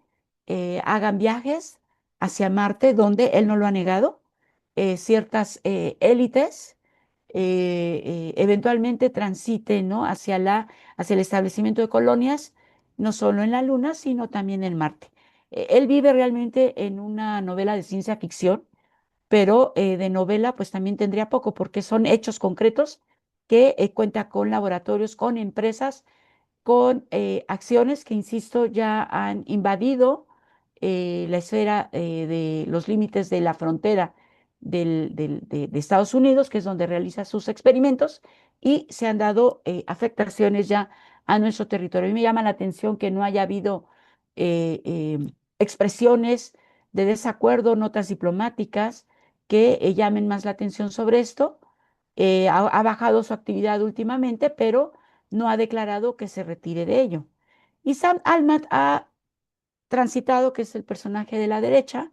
hagan viajes hacia Marte, donde él no lo ha negado. Ciertas élites eventualmente transiten, ¿no?, hacia el establecimiento de colonias, no solo en la Luna, sino también en Marte. Él vive realmente en una novela de ciencia ficción, pero de novela pues también tendría poco, porque son hechos concretos que cuenta con laboratorios, con empresas, con acciones que, insisto, ya han invadido la esfera de los límites de la frontera de Estados Unidos, que es donde realiza sus experimentos, y se han dado afectaciones ya a nuestro territorio. Y me llama la atención que no haya habido expresiones de desacuerdo, notas diplomáticas que llamen más la atención sobre esto. Ha bajado su actividad últimamente, pero no ha declarado que se retire de ello. Y Sam Altman ha transitado, que es el personaje de la derecha,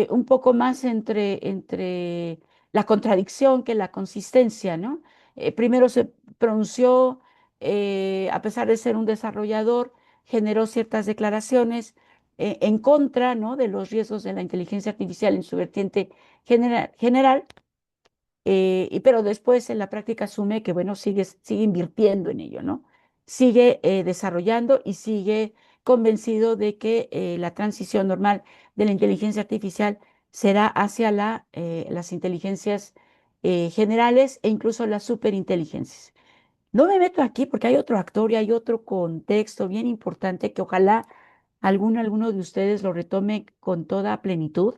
un poco más entre la contradicción que la consistencia, ¿no? Primero se pronunció, a pesar de ser un desarrollador, generó ciertas declaraciones en contra, ¿no?, de los riesgos de la inteligencia artificial en su vertiente general, pero después en la práctica asume que, bueno, sigue invirtiendo en ello, ¿no? Sigue desarrollando y sigue convencido de que la transición normal de la inteligencia artificial será hacia las inteligencias generales e incluso las superinteligencias. No me meto aquí porque hay otro actor y hay otro contexto bien importante que ojalá alguno de ustedes lo retome con toda plenitud,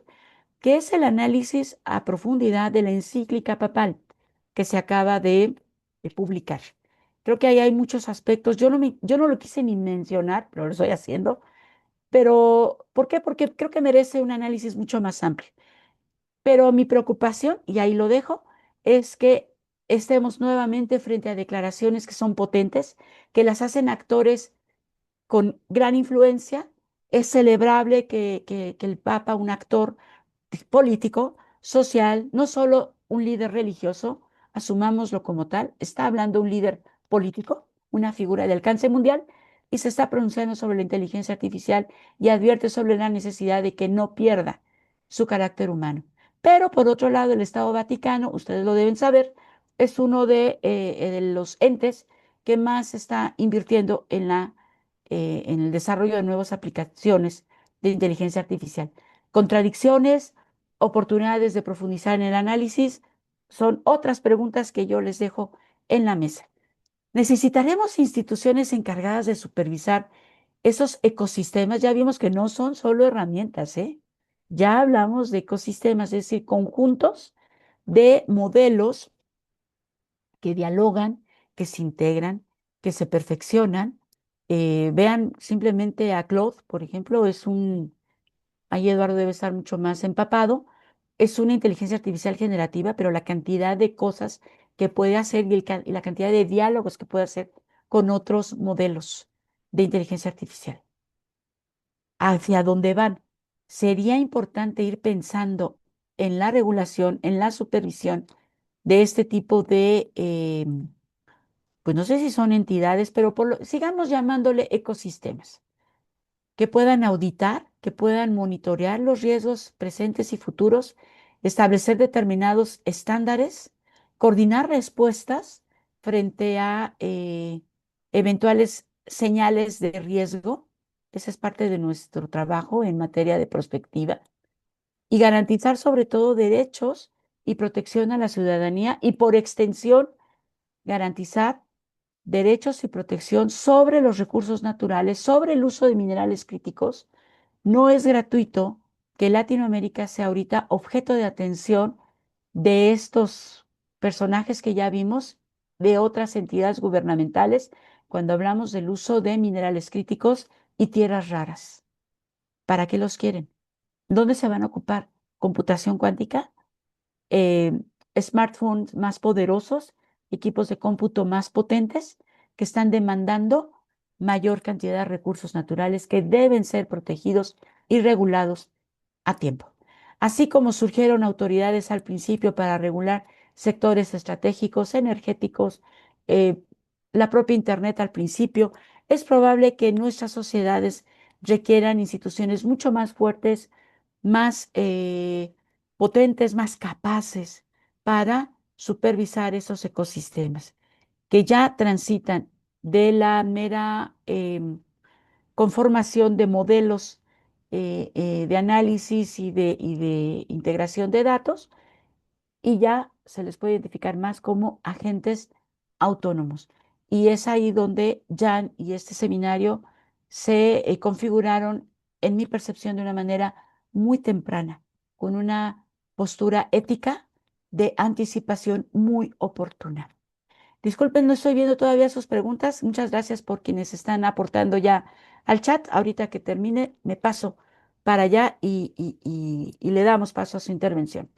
que es el análisis a profundidad de la encíclica papal que se acaba de publicar. Creo que ahí hay muchos aspectos. Yo no lo quise ni mencionar, pero lo estoy haciendo. Pero, ¿por qué? Porque creo que merece un análisis mucho más amplio. Pero mi preocupación, y ahí lo dejo, es que estemos nuevamente frente a declaraciones que son potentes, que las hacen actores con gran influencia. Es celebrable que el Papa, un actor político, social, no solo un líder religioso, asumámoslo como tal, está hablando un líder político, una figura de alcance mundial, y se está pronunciando sobre la inteligencia artificial y advierte sobre la necesidad de que no pierda su carácter humano. Pero por otro lado, el Estado Vaticano, ustedes lo deben saber, es uno de los entes que más está invirtiendo en el desarrollo de nuevas aplicaciones de inteligencia artificial. Contradicciones, oportunidades de profundizar en el análisis, son otras preguntas que yo les dejo en la mesa. Necesitaremos instituciones encargadas de supervisar esos ecosistemas. Ya vimos que no son solo herramientas, ¿eh? Ya hablamos de ecosistemas, es decir, conjuntos de modelos que dialogan, que se integran, que se perfeccionan. Vean simplemente a Claude, por ejemplo, ahí Eduardo debe estar mucho más empapado, es una inteligencia artificial generativa, pero la cantidad de cosas que puede hacer y la cantidad de diálogos que puede hacer con otros modelos de inteligencia artificial. ¿Hacia dónde van? Sería importante ir pensando en la regulación, en la supervisión de este tipo de pues no sé si son entidades, pero sigamos llamándole ecosistemas, que puedan auditar, que puedan monitorear los riesgos presentes y futuros, establecer determinados estándares, coordinar respuestas frente a eventuales señales de riesgo. Esa es parte de nuestro trabajo en materia de prospectiva y garantizar sobre todo derechos y protección a la ciudadanía y por extensión garantizar derechos y protección sobre los recursos naturales, sobre el uso de minerales críticos. No es gratuito que Latinoamérica sea ahorita objeto de atención de estos personajes que ya vimos, de otras entidades gubernamentales, cuando hablamos del uso de minerales críticos y tierras raras. ¿Para qué los quieren? ¿Dónde se van a ocupar? ¿Computación cuántica? eh, Smartphones más poderosos, equipos de cómputo más potentes que están demandando mayor cantidad de recursos naturales que deben ser protegidos y regulados a tiempo. Así como surgieron autoridades al principio para regular sectores estratégicos, energéticos, eh, la propia Internet al principio, es probable que nuestras sociedades requieran instituciones mucho más fuertes, más potentes, más capaces para supervisar esos ecosistemas que ya transitan de la mera conformación de modelos de análisis y de integración de datos y ya se les puede identificar más como agentes autónomos. Y es ahí donde Jan y este seminario se configuraron, en mi percepción, de una manera muy temprana, con una postura ética de anticipación muy oportuna. Disculpen, no estoy viendo todavía sus preguntas. Muchas gracias por quienes están aportando ya al chat. Ahorita que termine, me paso para allá y le damos paso a su intervención.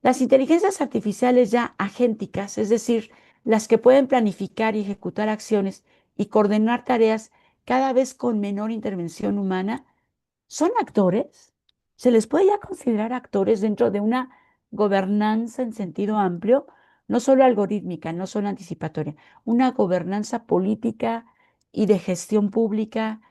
Las inteligencias artificiales ya agénticas, es decir, las que pueden planificar y ejecutar acciones y coordinar tareas cada vez con menor intervención humana, ¿son actores? ¿Se les puede ya considerar actores dentro de una gobernanza en sentido amplio? No solo algorítmica, no solo anticipatoria, una gobernanza política y de gestión pública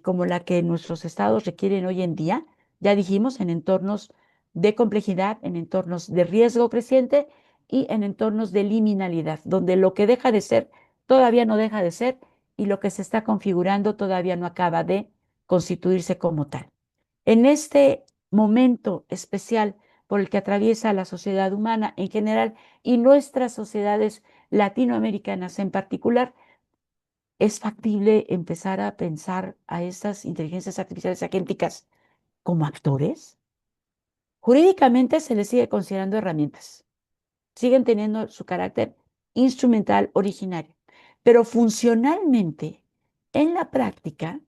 como la que nuestros estados requieren hoy en día. Ya dijimos, en entornos de complejidad, en entornos de riesgo creciente y en entornos de liminalidad, donde lo que deja de ser todavía no deja de ser y lo que se está configurando todavía no acaba de constituirse como tal. En este momento especial por el que atraviesa la sociedad humana en general y nuestras sociedades latinoamericanas en particular, es factible empezar a pensar a estas inteligencias artificiales agénticas como actores. Jurídicamente se les sigue considerando herramientas, siguen teniendo su carácter instrumental originario, pero funcionalmente, en la práctica,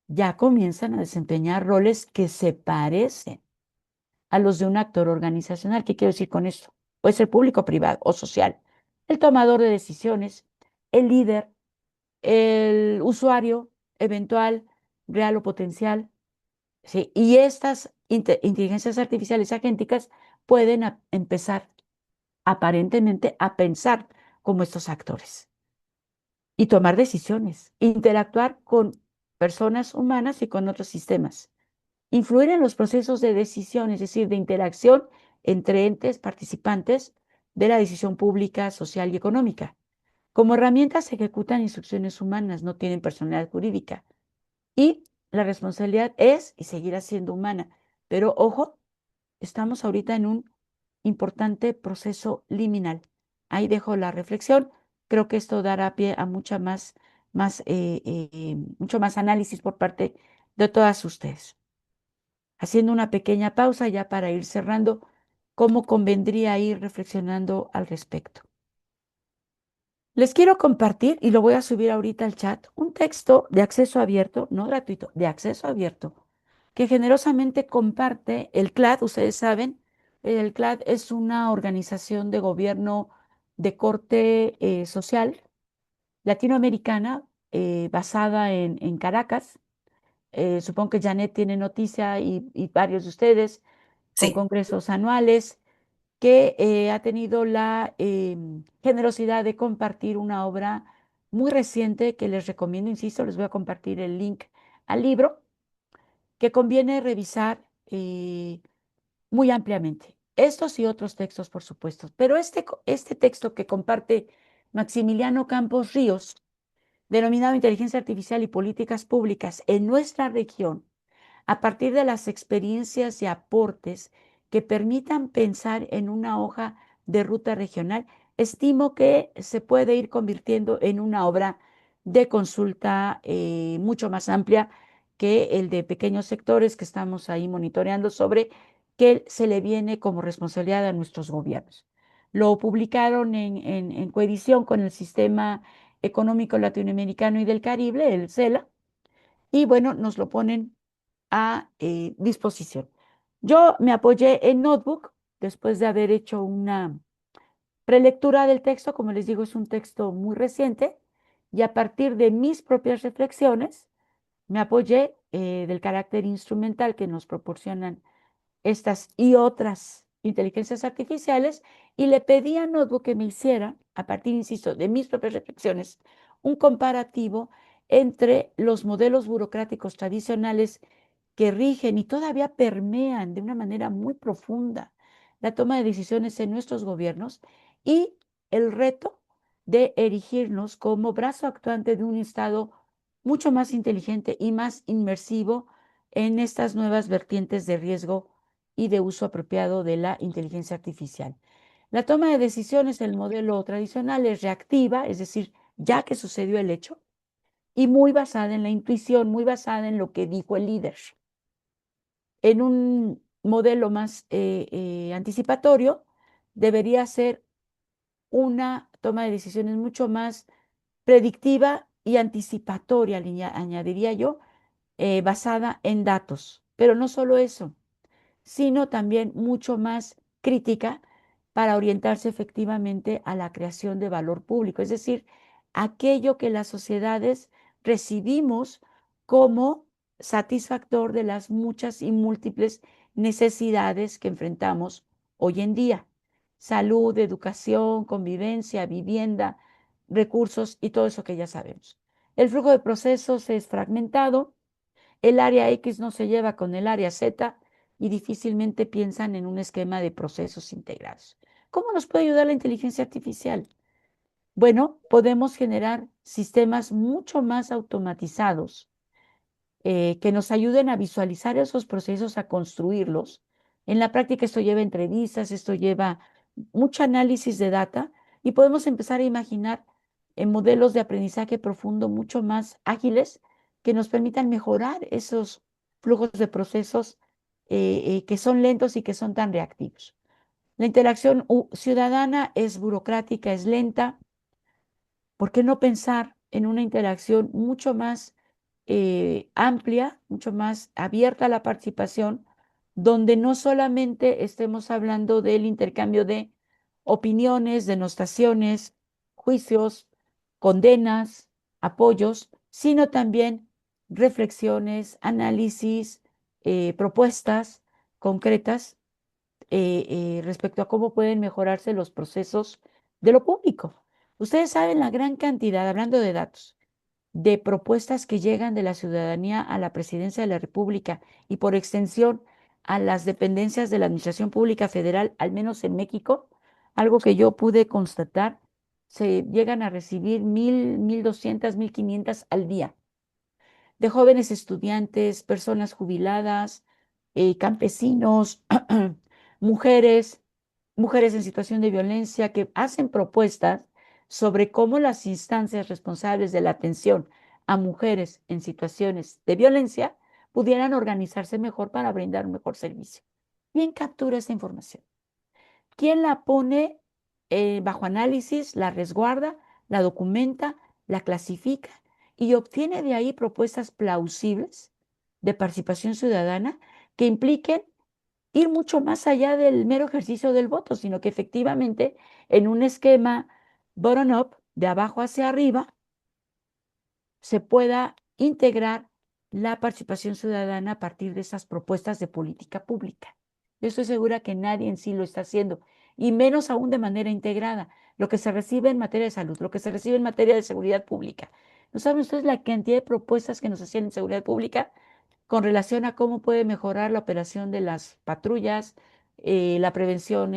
ya comienzan a desempeñar roles que se parecen a los de un actor organizacional. ¿Qué quiero decir con esto? Puede ser público, privado o social. El tomador de decisiones, el líder, el usuario eventual, real o potencial. ¿Sí? Y estas inteligencias artificiales agénticas pueden empezar aparentemente a pensar como estos actores y tomar decisiones, interactuar con personas humanas y con otros sistemas, influir en los procesos de decisión, es decir, de interacción entre entes participantes de la decisión pública, social y económica. Como herramientas ejecutan instrucciones humanas, no tienen personalidad jurídica y la responsabilidad es y seguirá siendo humana. Pero ojo, estamos ahorita en un importante proceso liminal. Ahí dejo la reflexión. Creo que esto dará pie a mucho más análisis por parte de todas ustedes. Haciendo una pequeña pausa ya para ir cerrando, ¿cómo convendría ir reflexionando al respecto? Les quiero compartir, y lo voy a subir ahorita al chat, un texto de acceso abierto, no gratuito, de acceso abierto, que generosamente comparte el CLAD. Ustedes saben, el CLAD es una organización de gobierno de corte social latinoamericana, basada en Caracas. Supongo que Janet tiene noticia y varios de ustedes con Sí, congresos anuales, que ha tenido la generosidad de compartir una obra muy reciente que les recomiendo, insisto, les voy a compartir el link al libro, que conviene revisar muy ampliamente. Estos y otros textos, por supuesto, pero este texto que comparte Maximiliano Campos Ríos, denominado Inteligencia Artificial y Políticas Públicas en nuestra región, a partir de las experiencias y aportes que permitan pensar en una hoja de ruta regional, estimo que se puede ir convirtiendo en una obra de consulta mucho más amplia que el de pequeños sectores que estamos ahí monitoreando sobre qué se le viene como responsabilidad a nuestros gobiernos. Lo publicaron en coedición con el Sistema Económico Latinoamericano y del Caribe, el CELA, y bueno, nos lo ponen a disposición. Yo me apoyé en Notebook después de haber hecho una prelectura del texto. Como les digo, es un texto muy reciente, y a partir de mis propias reflexiones me apoyé del carácter instrumental que nos proporcionan estas y otras inteligencias artificiales, y le pedí a Notebook que me hiciera, a partir, insisto, de mis propias reflexiones, un comparativo entre los modelos burocráticos tradicionales que rigen y todavía permean de una manera muy profunda la toma de decisiones en nuestros gobiernos, y el reto de erigirnos como brazo actuante de un Estado mucho más inteligente y más inmersivo en estas nuevas vertientes de riesgo y de uso apropiado de la inteligencia artificial. La toma de decisiones en el modelo tradicional es reactiva, es decir, ya que sucedió el hecho, y muy basada en la intuición, muy basada en lo que dijo el líder. En un modelo más anticipatorio, debería ser una toma de decisiones mucho más predictiva y anticipatoria, añadiría yo, basada en datos. Pero no solo eso, sino también mucho más crítica para orientarse efectivamente a la creación de valor público, es decir, aquello que las sociedades recibimos como satisfactor de las muchas y múltiples necesidades que enfrentamos hoy en día: salud, educación, convivencia, vivienda, recursos y todo eso que ya sabemos. El flujo de procesos es fragmentado, el área X no se lleva con el área Z y difícilmente piensan en un esquema de procesos integrados. ¿Cómo nos puede ayudar la inteligencia artificial? Bueno, podemos generar sistemas mucho más automatizados que nos ayuden a visualizar esos procesos, a construirlos. En la práctica esto lleva entrevistas, esto lleva mucho análisis de data, y podemos empezar a imaginar modelos de aprendizaje profundo mucho más ágiles que nos permitan mejorar esos flujos de procesos que son lentos y que son tan reactivos. La interacción ciudadana es burocrática, es lenta. ¿Por qué no pensar en una interacción mucho más amplia, mucho más abierta a la participación, donde no solamente estemos hablando del intercambio de opiniones, denostaciones, juicios, condenas, apoyos, sino también reflexiones, análisis, propuestas concretas respecto a cómo pueden mejorarse los procesos de lo público? Ustedes saben la gran cantidad, hablando de datos, de propuestas que llegan de la ciudadanía a la Presidencia de la República y por extensión a las dependencias de la Administración Pública Federal, al menos en México. Algo que yo pude constatar: se llegan a recibir 1,200, 1,500 al día, de jóvenes estudiantes, personas jubiladas, campesinos, mujeres. mujeres en situación de violencia que hacen propuestas sobre cómo las instancias responsables de la atención a mujeres en situaciones de violencia pudieran organizarse mejor para brindar un mejor servicio. ¿Quién captura esa información? ¿Quién la pone bajo análisis, la resguarda, la documenta, la clasifica y obtiene de ahí propuestas plausibles de participación ciudadana que impliquen ir mucho más allá del mero ejercicio del voto, sino que efectivamente en un esquema bottom-up, de abajo hacia arriba, se pueda integrar la participación ciudadana a partir de esas propuestas de política pública? Yo estoy segura que nadie en sí lo está haciendo, y menos aún de manera integrada. Lo que se recibe en materia de salud, lo que se recibe en materia de seguridad pública. ¿No saben ustedes la cantidad de propuestas que nos hacían en seguridad pública con relación a cómo puede mejorar la operación de las patrullas, la prevención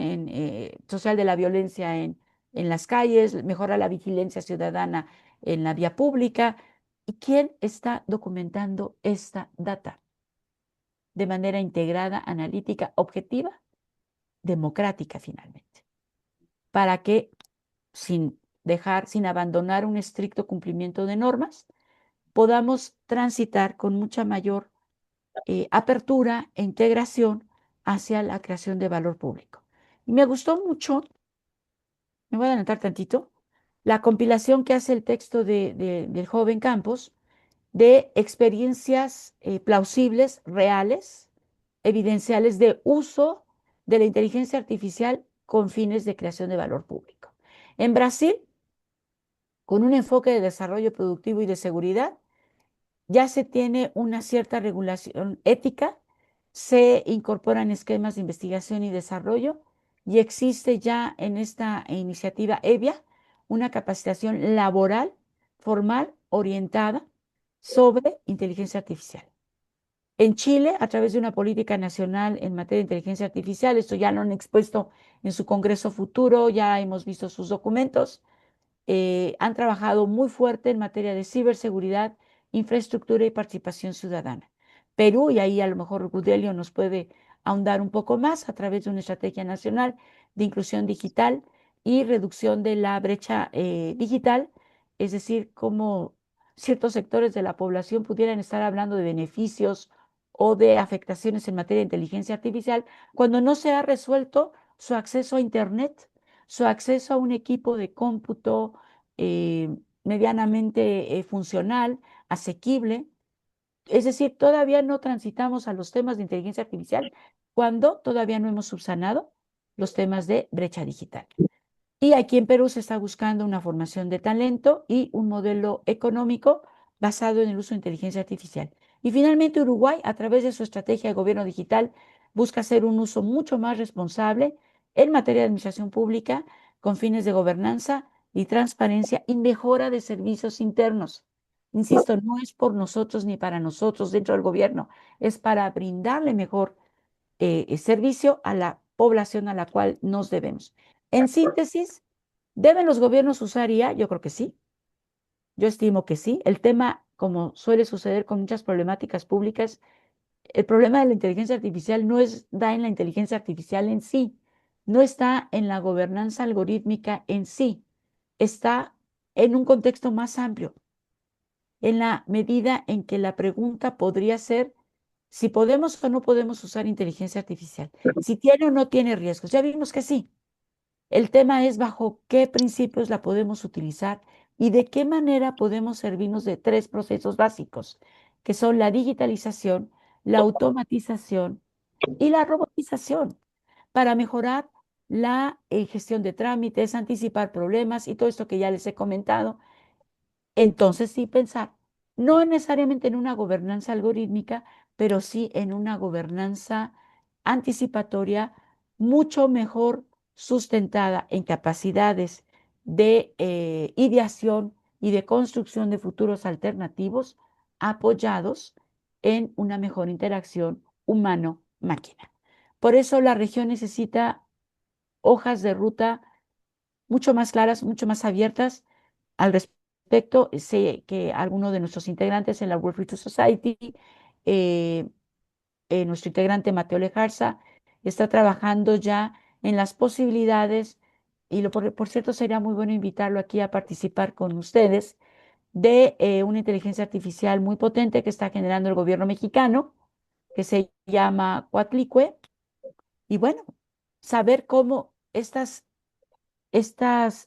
social de la violencia en las calles, mejorar la vigilancia ciudadana en la vía pública? ¿Y quién está documentando esta data de manera integrada, analítica, objetiva, democrática finalmente? Para que sin abandonar un estricto cumplimiento de normas, podamos transitar con mucha mayor apertura e integración hacia la creación de valor público. Y me gustó mucho, me voy a adelantar tantito, la compilación que hace el texto del joven Campos de experiencias plausibles, reales, evidenciales de uso de la inteligencia artificial con fines de creación de valor público. En Brasil, con un enfoque de desarrollo productivo y de seguridad, ya se tiene una cierta regulación ética, se incorporan esquemas de investigación y desarrollo y existe ya en esta iniciativa EVIA una capacitación laboral, formal, orientada sobre inteligencia artificial. En Chile, a través de una política nacional en materia de inteligencia artificial, esto ya lo han expuesto en su Congreso Futuro, ya hemos visto sus documentos, han trabajado muy fuerte en materia de ciberseguridad, infraestructura y participación ciudadana. Perú, y ahí a lo mejor Gudelio nos puede ahondar un poco más a través de una estrategia nacional de inclusión digital y reducción de la brecha digital, es decir, cómo ciertos sectores de la población pudieran estar hablando de beneficios o de afectaciones en materia de inteligencia artificial cuando no se ha resuelto su acceso a Internet, su acceso a un equipo de cómputo medianamente funcional, asequible. Es decir, todavía no transitamos a los temas de inteligencia artificial cuando todavía no hemos subsanado los temas de brecha digital. Y aquí en Perú se está buscando una formación de talento y un modelo económico basado en el uso de inteligencia artificial. Y finalmente Uruguay, a través de su estrategia de gobierno digital, busca hacer un uso mucho más responsable en materia de administración pública con fines de gobernanza y transparencia y mejora de servicios internos. Insisto, no es por nosotros ni para nosotros dentro del gobierno, es para brindarle mejor servicio a la población a la cual nos debemos. En síntesis, ¿deben los gobiernos usar IA? Yo creo que sí. Yo estimo que sí. El tema, como suele suceder con muchas problemáticas públicas, el problema de la inteligencia artificial no está en la inteligencia artificial en sí, no está en la gobernanza algorítmica en sí, está en un contexto más amplio, en la medida en que la pregunta podría ser si podemos o no podemos usar inteligencia artificial, si tiene o no tiene riesgos. Ya vimos que sí. El tema es bajo qué principios la podemos utilizar y de qué manera podemos servirnos de tres procesos básicos, que son la digitalización, la automatización y la robotización, para mejorar la gestión de trámites, anticipar problemas y todo esto que ya les he comentado. Entonces sí pensar, no necesariamente en una gobernanza algorítmica, pero sí en una gobernanza anticipatoria mucho mejor sustentada en capacidades de ideación y de construcción de futuros alternativos apoyados en una mejor interacción humano-máquina. Por eso la región necesita hojas de ruta mucho más claras, mucho más abiertas al respecto. Sé que algunos de nuestros integrantes en la World Future Society, eh, nuestro integrante Mateo Lejarza, está trabajando ya en las posibilidades, y por cierto sería muy bueno invitarlo aquí a participar con ustedes, de una inteligencia artificial muy potente que está generando el gobierno mexicano, que se llama Coatlicue, y bueno, saber cómo estas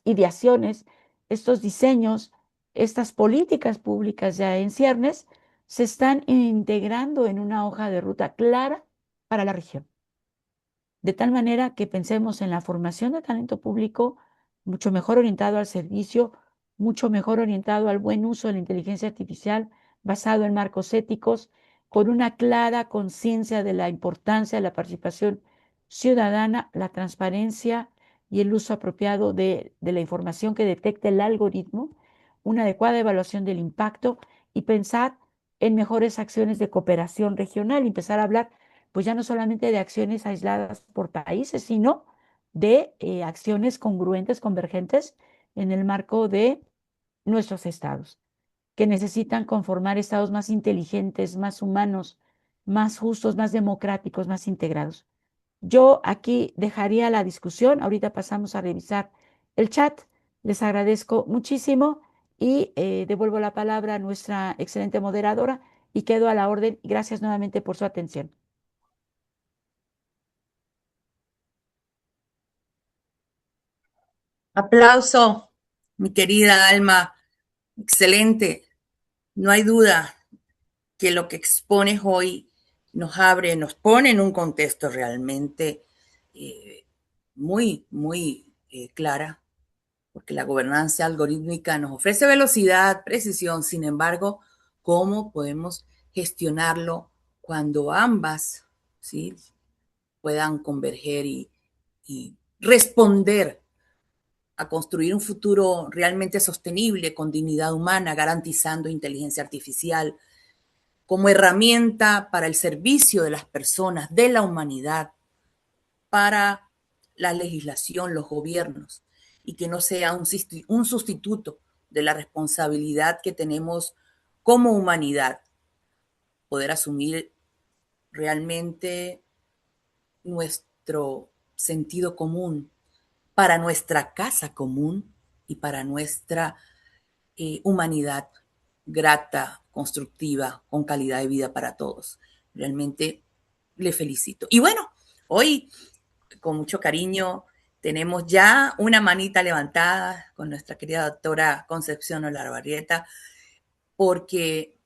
ideaciones, estos diseños, estas políticas públicas ya en ciernes, se están integrando en una hoja de ruta clara para la región. De tal manera que pensemos en la formación de talento público mucho mejor orientado al servicio, mucho mejor orientado al buen uso de la inteligencia artificial, basado en marcos éticos, con una clara conciencia de la importancia de la participación ciudadana, la transparencia y el uso apropiado de la información que detecte el algoritmo, una adecuada evaluación del impacto y pensar en mejores acciones de cooperación regional, y empezar a hablar pues ya no solamente de acciones aisladas por países, sino de acciones congruentes, convergentes en el marco de nuestros estados, que necesitan conformar estados más inteligentes, más humanos, más justos, más democráticos, más integrados. Yo aquí dejaría la discusión, ahorita pasamos a revisar el chat. Les agradezco muchísimo y devuelvo la palabra a nuestra excelente moderadora y quedo a la orden. Gracias nuevamente por su atención. Aplauso, mi querida Alma. Excelente. No hay duda que lo que expones hoy nos abre, nos pone en un contexto realmente eh, muy clara, porque la gobernanza algorítmica nos ofrece velocidad, precisión, sin embargo, ¿cómo podemos gestionarlo cuando ambas, ¿sí?, puedan converger y responder a construir un futuro realmente sostenible con dignidad humana, garantizando inteligencia artificial como herramienta para el servicio de las personas, de la humanidad, para la legislación, los gobiernos, y que no sea un sustituto de la responsabilidad que tenemos como humanidad, poder asumir realmente nuestro sentido común para nuestra casa común y para nuestra humanidad grata, constructiva, con calidad de vida para todos. Realmente le felicito. Y bueno, hoy con mucho cariño tenemos ya una manita levantada con nuestra querida doctora Concepción Olavarrieta, porque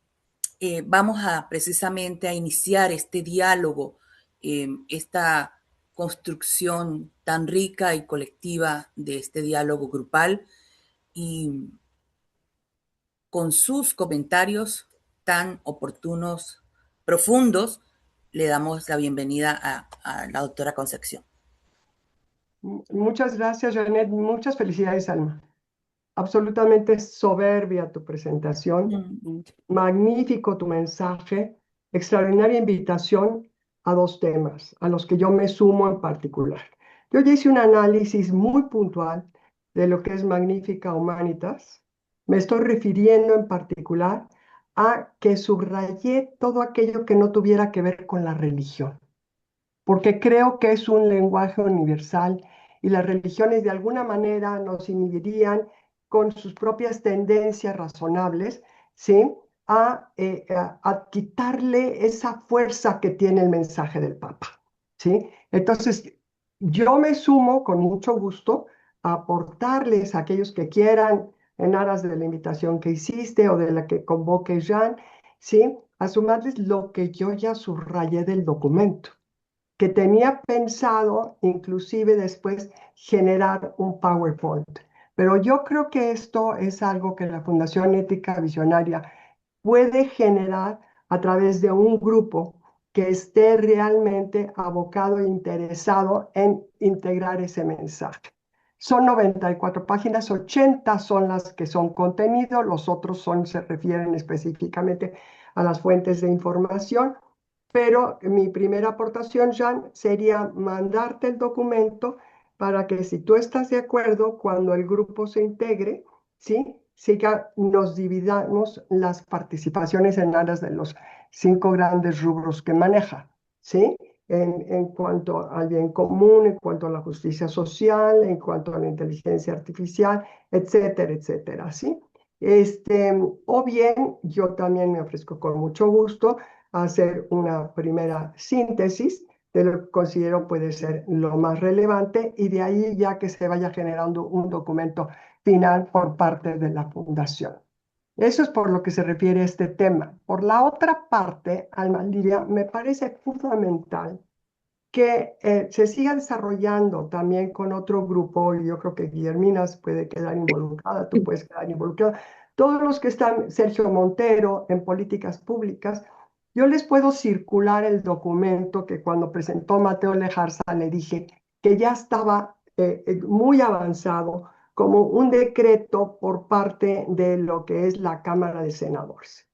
vamos a precisamente a iniciar este diálogo, esta construcción tan rica y colectiva de este diálogo grupal, y con sus comentarios tan oportunos, profundos, le damos la bienvenida a la doctora Concepción. Muchas gracias, Janet. Muchas felicidades, Alma. Absolutamente soberbia tu presentación. Magnífico tu mensaje. Extraordinaria invitación a dos temas, a los que yo me sumo en particular. Yo ya hice un análisis muy puntual de lo que es Magnífica Humanitas. Me estoy refiriendo en particular a que subrayé todo aquello que no tuviera que ver con la religión, porque creo que es un lenguaje universal y las religiones de alguna manera nos inhibirían con sus propias tendencias razonables, ¿sí?, a quitarle esa fuerza que tiene el mensaje del Papa, ¿sí? Entonces, yo me sumo con mucho gusto a aportarles a aquellos que quieran, en aras de la invitación que hiciste o de la que convoque Jean, ¿sí?, a sumarles lo que yo ya subrayé del documento, que tenía pensado inclusive después generar un PowerPoint. Pero yo creo que esto es algo que la Fundación Ética Visionaria puede generar a través de un grupo que esté realmente abocado e interesado en integrar ese mensaje. Son 94 páginas, 80 son las que son contenido, los otros se refieren específicamente a las fuentes de información. Pero mi primera aportación, Jan, sería mandarte el documento para que, si tú estás de acuerdo, cuando el grupo se integre, ¿sí?, nos dividamos las participaciones en aras de los 5 grandes rubros que maneja, ¿sí? en cuanto al bien común, en cuanto a la justicia social, en cuanto a la inteligencia artificial, etcétera, etcétera, ¿sí? O bien, yo también me ofrezco con mucho gusto a hacer una primera síntesis de lo que considero puede ser lo más relevante y de ahí ya que se vaya generando un documento final por parte de la Fundación. Eso es por lo que se refiere a este tema. Por la otra parte, Alma Lilia, me parece fundamental que se siga desarrollando también con otro grupo, y yo creo que Guillermina puede quedar involucrada, tú puedes quedar involucrada, todos los que están, Sergio Montero, en políticas públicas, yo les puedo circular el documento que cuando presentó Mateo Lejarza le dije que ya estaba muy avanzado como un decreto por parte de lo que es la Cámara de Senadores,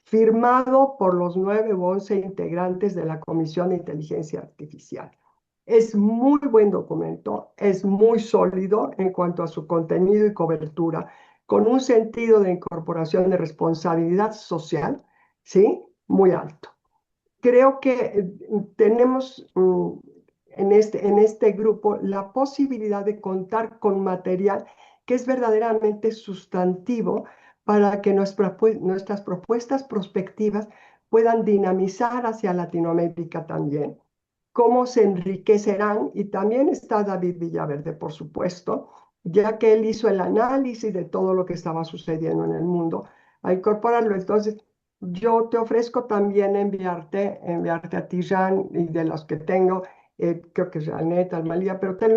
firmado por los 9 u 11 integrantes de la Comisión de Inteligencia Artificial. Es muy buen documento, es muy sólido en cuanto a su contenido y cobertura, con un sentido de incorporación de responsabilidad social, ¿sí? Muy alto. Creo que tenemos en este grupo la posibilidad de contar con material que es verdaderamente sustantivo para que nuestras propuestas prospectivas puedan dinamizar hacia Latinoamérica también. Cómo se enriquecerán, y también está David Villaverde, por supuesto, ya que él hizo el análisis de todo lo que estaba sucediendo en el mundo, a incorporarlo. Entonces, yo te ofrezco también enviarte a ti, Jan, y de los que tengo, creo que Janet, Almalía, pero te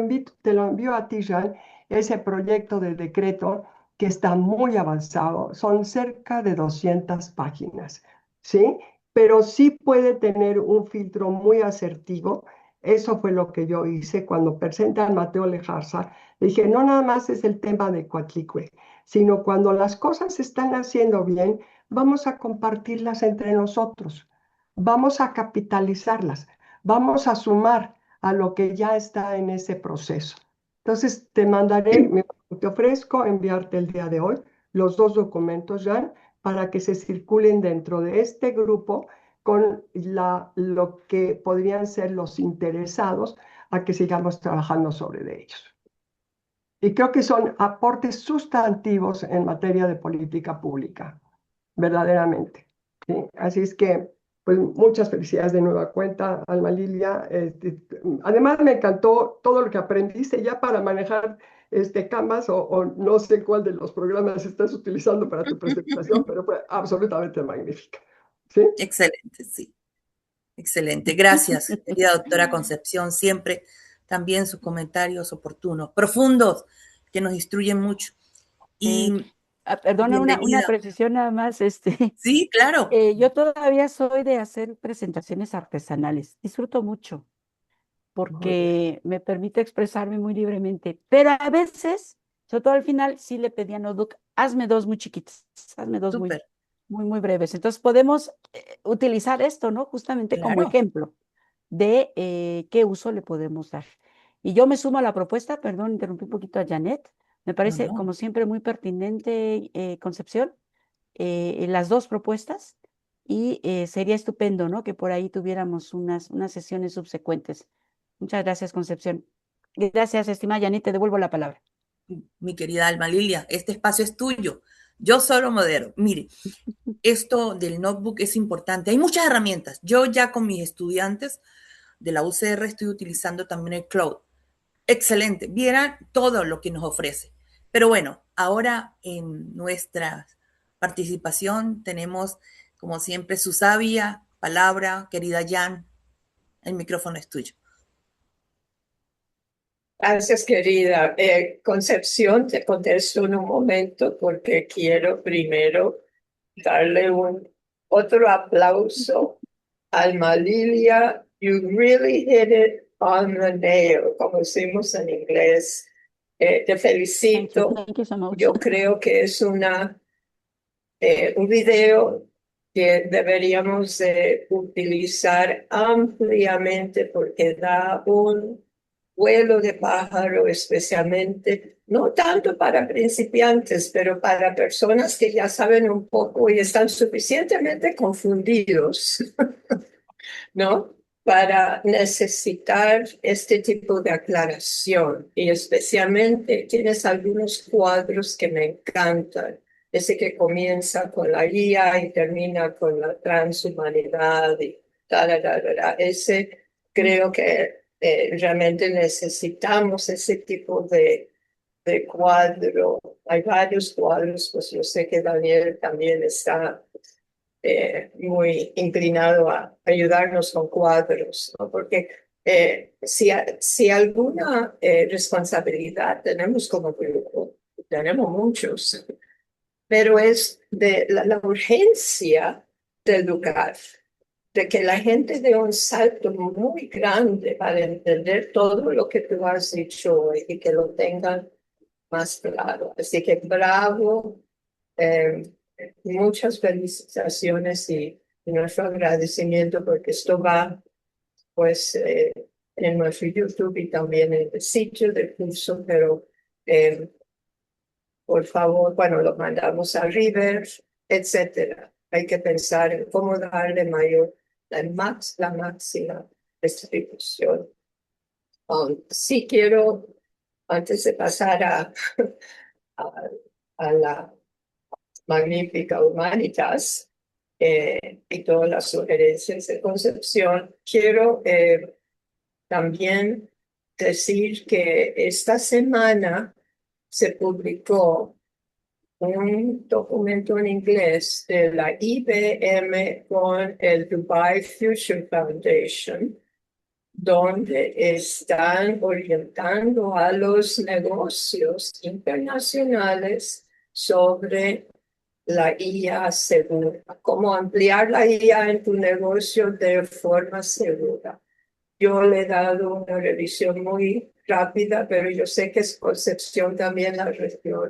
lo envío a ti, Jan, ese proyecto de decreto que está muy avanzado, son cerca de 200 páginas, ¿sí? Pero sí puede tener un filtro muy asertivo. Eso fue lo que yo hice cuando presenté a Mateo Lejarza. Dije, no nada más es el tema de Coatlicue, sino cuando las cosas se están haciendo bien, vamos a compartirlas entre nosotros, vamos a capitalizarlas, vamos a sumar a lo que ya está en ese proceso. Entonces, te ofrezco enviarte el día de hoy los 2 documentos, Jan, para que se circulen dentro de este grupo con lo que podrían ser los interesados a que sigamos trabajando sobre ellos. Y creo que son aportes sustantivos en materia de política pública, verdaderamente, ¿sí? Así es que, pues muchas felicidades de nueva cuenta, Alma Lilia. Además, me encantó todo lo que aprendiste ya para manejar Canvas o no sé cuál de los programas estás utilizando para tu presentación, pero fue absolutamente magnífica, ¿sí? Excelente, sí. Excelente. Gracias, querida doctora Concepción. Siempre también sus comentarios oportunos, profundos, que nos instruyen mucho. Y perdona, una bienvenida. precisión nada más. Sí, claro. Yo todavía soy de hacer presentaciones artesanales. Disfruto mucho porque me permite expresarme muy libremente. Pero a veces, sobre todo al final, sí le pedí a Notebook, hazme 2 muy chiquitas, hazme 2 Súper. muy breves. Entonces podemos utilizar esto, ¿no? Justamente como Claro. ejemplo de qué uso le podemos dar. Y yo me sumo a la propuesta, perdón, interrumpí un poquito a Janet. Me parece, No. como siempre, muy pertinente, Concepción, las 2 propuestas. Y sería estupendo, ¿no? Que por ahí tuviéramos unas sesiones subsecuentes. Muchas gracias, Concepción. Gracias, estimada Janet, te devuelvo la palabra. Mi querida Alma Lilia, este espacio es tuyo. Yo solo modero. Mire, esto del notebook es importante. Hay muchas herramientas. Yo ya con mis estudiantes de la UCR estoy utilizando también el cloud. Excelente. Vieran todo lo que nos ofrece. Pero bueno, ahora en nuestra participación tenemos, como siempre, su sabia palabra, querida Jan. El micrófono es tuyo. Gracias, querida. Concepción, te contesto en un momento porque quiero primero darle otro aplauso a Alma Lilia. You really hit it on the nail, como decimos en inglés. Te felicito. Thank you so much. Yo creo que es un video que deberíamos utilizar ampliamente porque da un vuelo de pájaro, especialmente, no tanto para principiantes, pero para personas que ya saben un poco y están suficientemente confundidos, ¿no? para necesitar este tipo de aclaración. Y especialmente tienes algunos cuadros que me encantan. Ese que comienza con la IA y termina con la transhumanidad y tal. Ese creo que realmente necesitamos ese tipo de cuadro. Hay varios cuadros, pues yo sé que Daniel también está muy inclinado a ayudarnos con cuadros, ¿no? Porque si alguna responsabilidad tenemos como grupo, tenemos muchos, pero es de la urgencia del lugar, de que la gente dé un salto muy grande para entender todo lo que tú has dicho hoy y que lo tengan más claro. Así que bravo, eh, muchas felicitaciones y nuestro agradecimiento porque esto va pues en nuestro YouTube y también en el sitio del curso, pero eh, por favor, bueno, lo mandamos a River, etcétera. Hay que pensar en cómo darle mayor, la máxima distribución. Sí quiero, antes de pasar a, a la magnífica Humanitas y todas las sugerencias de Concepción, quiero también decir que esta semana se publicó un documento en inglés de la IBM con el Dubai Future Foundation, donde están orientando a los negocios internacionales sobre la IA segura, cómo ampliar la IA en tu negocio de forma segura. Yo le he dado una revisión muy rápida, pero yo sé que Concepción también la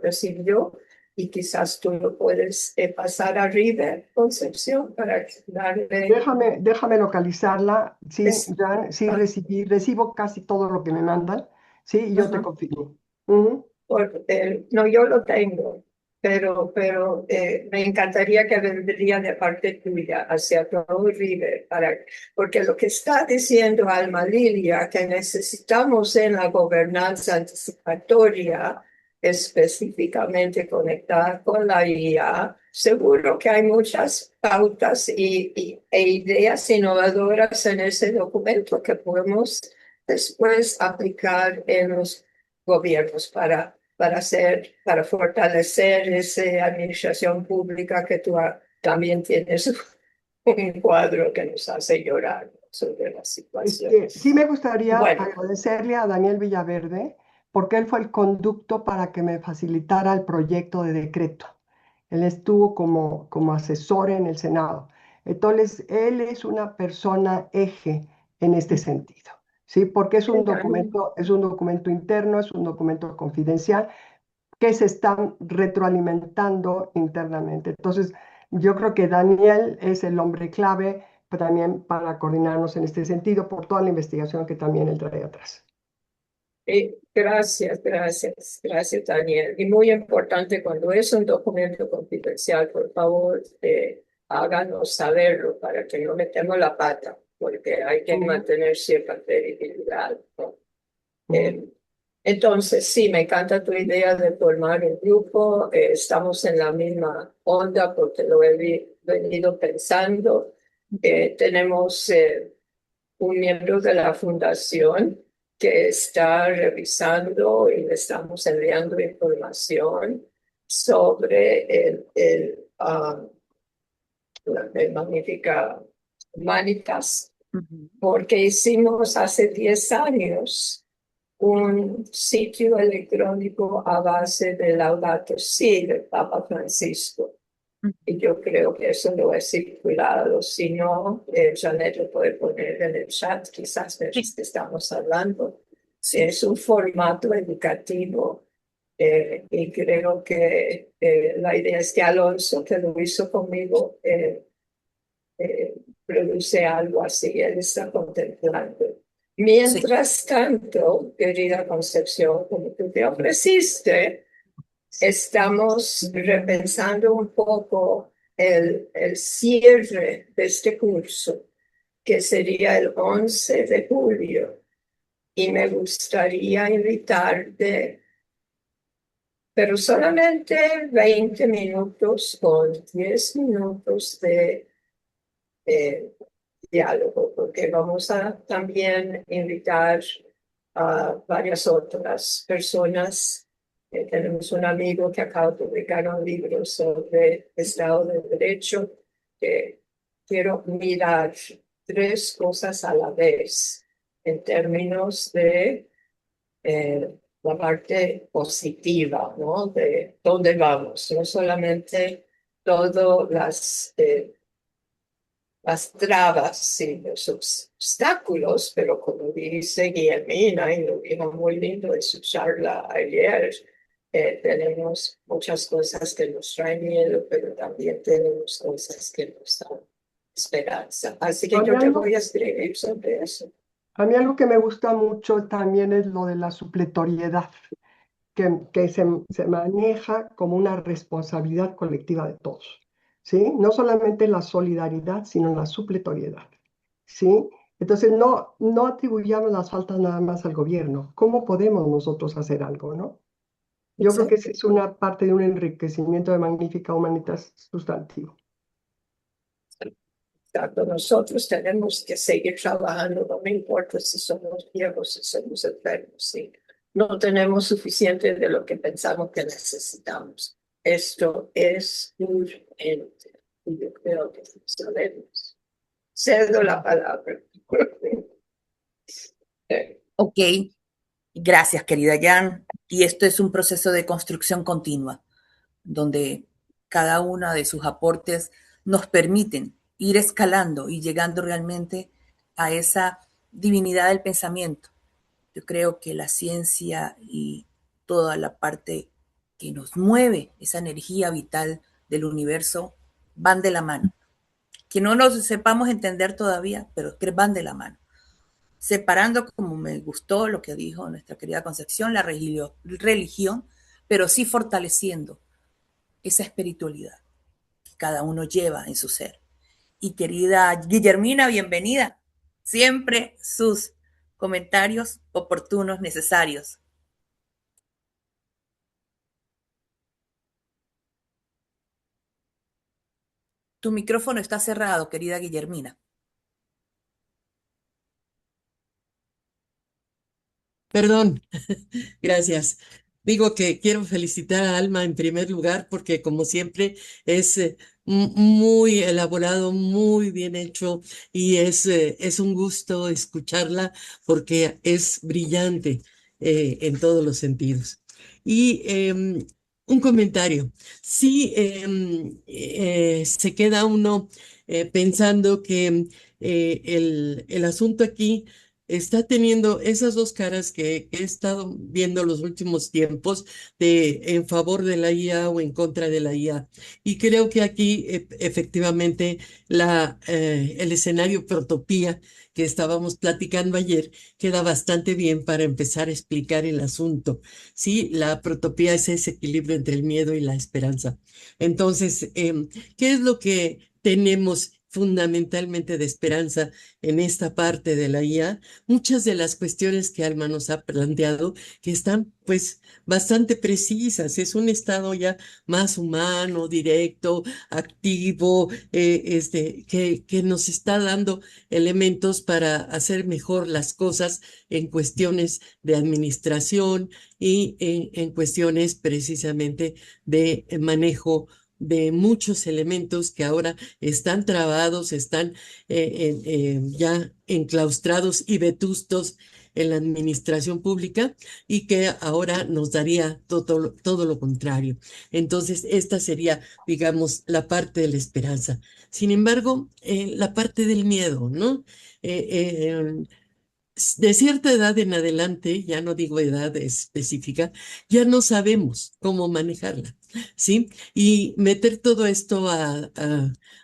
recibió y quizás tú lo puedes pasar a River, Concepción, para darle... Déjame localizarla. Sí, Es, Jan, sí ah, recibo casi todo lo que me mandan. Sí, y yo te ajá. confirmo. Ujú. No, yo lo tengo, pero me encantaría que vendría de parte tuya hacia todo River, porque lo que está diciendo Alma Lilia, que necesitamos en la gobernanza anticipatoria, específicamente conectada con la IA, seguro que hay muchas pautas e ideas innovadoras en ese documento que podemos después aplicar en los gobiernos para fortalecer esa administración pública que tú también tienes un cuadro que nos hace llorar sobre la situación. Sí me gustaría Bueno, agradecerle a Daniel Villaverde porque él fue el conducto para que me facilitara el proyecto de decreto. Él estuvo como asesor en el Senado. Entonces, él es una persona eje en este sentido, ¿sí? Porque es un documento interno, es un documento confidencial que se están retroalimentando internamente. Entonces, yo creo que Daniel es el hombre clave también para coordinarnos en este sentido por toda la investigación que también él trae atrás. gracias, Daniel. Y muy importante, cuando es un documento confidencial, por favor, háganos saberlo para que no metamos la pata, porque hay que Ujú, mantener cierta credibilidad, ¿no? ujú. Entonces, sí, me encanta tu idea de formar un grupo. Estamos en la misma onda porque lo he venido pensando. Tenemos un miembro de la fundación que está revisando y le estamos enviando información sobre la magnífica Humanitas, Ujú. porque hicimos hace 10 años un sitio electrónico a base de Laudato Si del Papa Francisco. Y yo creo que eso lo he circulado. Si no, Janet lo puede poner en el chat, quizás de Sí, que estamos hablando. sí. Es un formato educativo y creo que la idea es que Alonso, que lo hizo conmigo, eh, produce algo así. Él está contemplando. Sí. Mientras tanto, querida Concepción, como tú te ofreciste, estamos repensando un poco el cierre de este curso, que sería el 11 de julio. Y me gustaría invitarte, pero solamente 20 minutos con 10 minutos de diálogo, porque vamos a también invitar a varias otras personas. Tenemos un amigo que acaba de publicar un libro sobre Estado de Derecho, que quiero mirar tres cosas a la vez en términos de la parte positiva, ¿no? De dónde vamos, no solamente todas las trabas y los obstáculos, pero como dice Guillermina, y lo dijo muy lindo en su charla ayer, tenemos muchas cosas que nos traen miedo, pero también tenemos cosas que nos dan esperanza. Así que A mí yo te algo, voy a escribir sobre eso. a mí algo que me gusta mucho también es lo de la supletoriedad, que se maneja como una responsabilidad colectiva de todos, ¿sí? No solamente la solidaridad, sino la supletoriedad, ¿sí? Entonces, no atribuyamos las faltas nada más al gobierno. ¿Cómo podemos nosotros hacer algo, no? Yo creo que esa Exacto. es una parte de un enriquecimiento de Magnífica Humanitas sustantivo. Exacto. Nosotros tenemos que seguir trabajando, no me importa si somos viejos, si somos enfermos, si no tenemos suficiente de lo que pensamos que necesitamos. Esto es urgente y yo creo que sabemos. Cedo la palabra. Ok, gracias, querida Jan. Y esto es un proceso de construcción continua, donde cada uno de sus aportes nos permiten ir escalando y llegando realmente a esa divinidad del pensamiento. Yo creo que la ciencia y toda la parte que nos mueve, esa energía vital del universo, van de la mano. Que no nos sepamos entender todavía, pero que van de la mano. Separando, como me gustó lo que dijo nuestra querida Concepción, la religión, pero sí fortaleciendo esa espiritualidad que cada uno lleva en su ser. Y querida Guillermina, bienvenida. Siempre sus comentarios oportunos, necesarios. Tu micrófono está cerrado, querida Guillermina. Perdón, gracias. Digo que quiero felicitar a Alma en primer lugar porque como siempre es muy elaborado, muy bien hecho y es un gusto escucharla porque es brillante en todos los sentidos. Y un comentario. Sí, se queda uno pensando que el asunto aquí está teniendo esas dos caras que he estado viendo los últimos tiempos de en favor de la IA o en contra de la IA. Y creo que aquí efectivamente el escenario protopía que estábamos platicando ayer queda bastante bien para empezar a explicar el asunto. Sí, la protopía es ese equilibrio entre el miedo y la esperanza. Entonces, ¿qué es lo que tenemos fundamentalmente de esperanza en esta parte de la IA? Muchas de las cuestiones que Alma nos ha planteado que están pues bastante precisas. Es un estado ya más humano, directo, activo, que nos está dando elementos para hacer mejor las cosas en cuestiones de administración y en cuestiones precisamente de manejo de muchos elementos que ahora están trabados, están ya enclaustrados y vetustos en la administración pública y que ahora nos daría todo lo contrario. Entonces, esta sería, digamos, la parte de la esperanza. Sin embargo, la parte del miedo, ¿no? De cierta edad en adelante, ya no digo edad específica, ya no sabemos cómo manejarla, ¿sí? Y meter todo esto a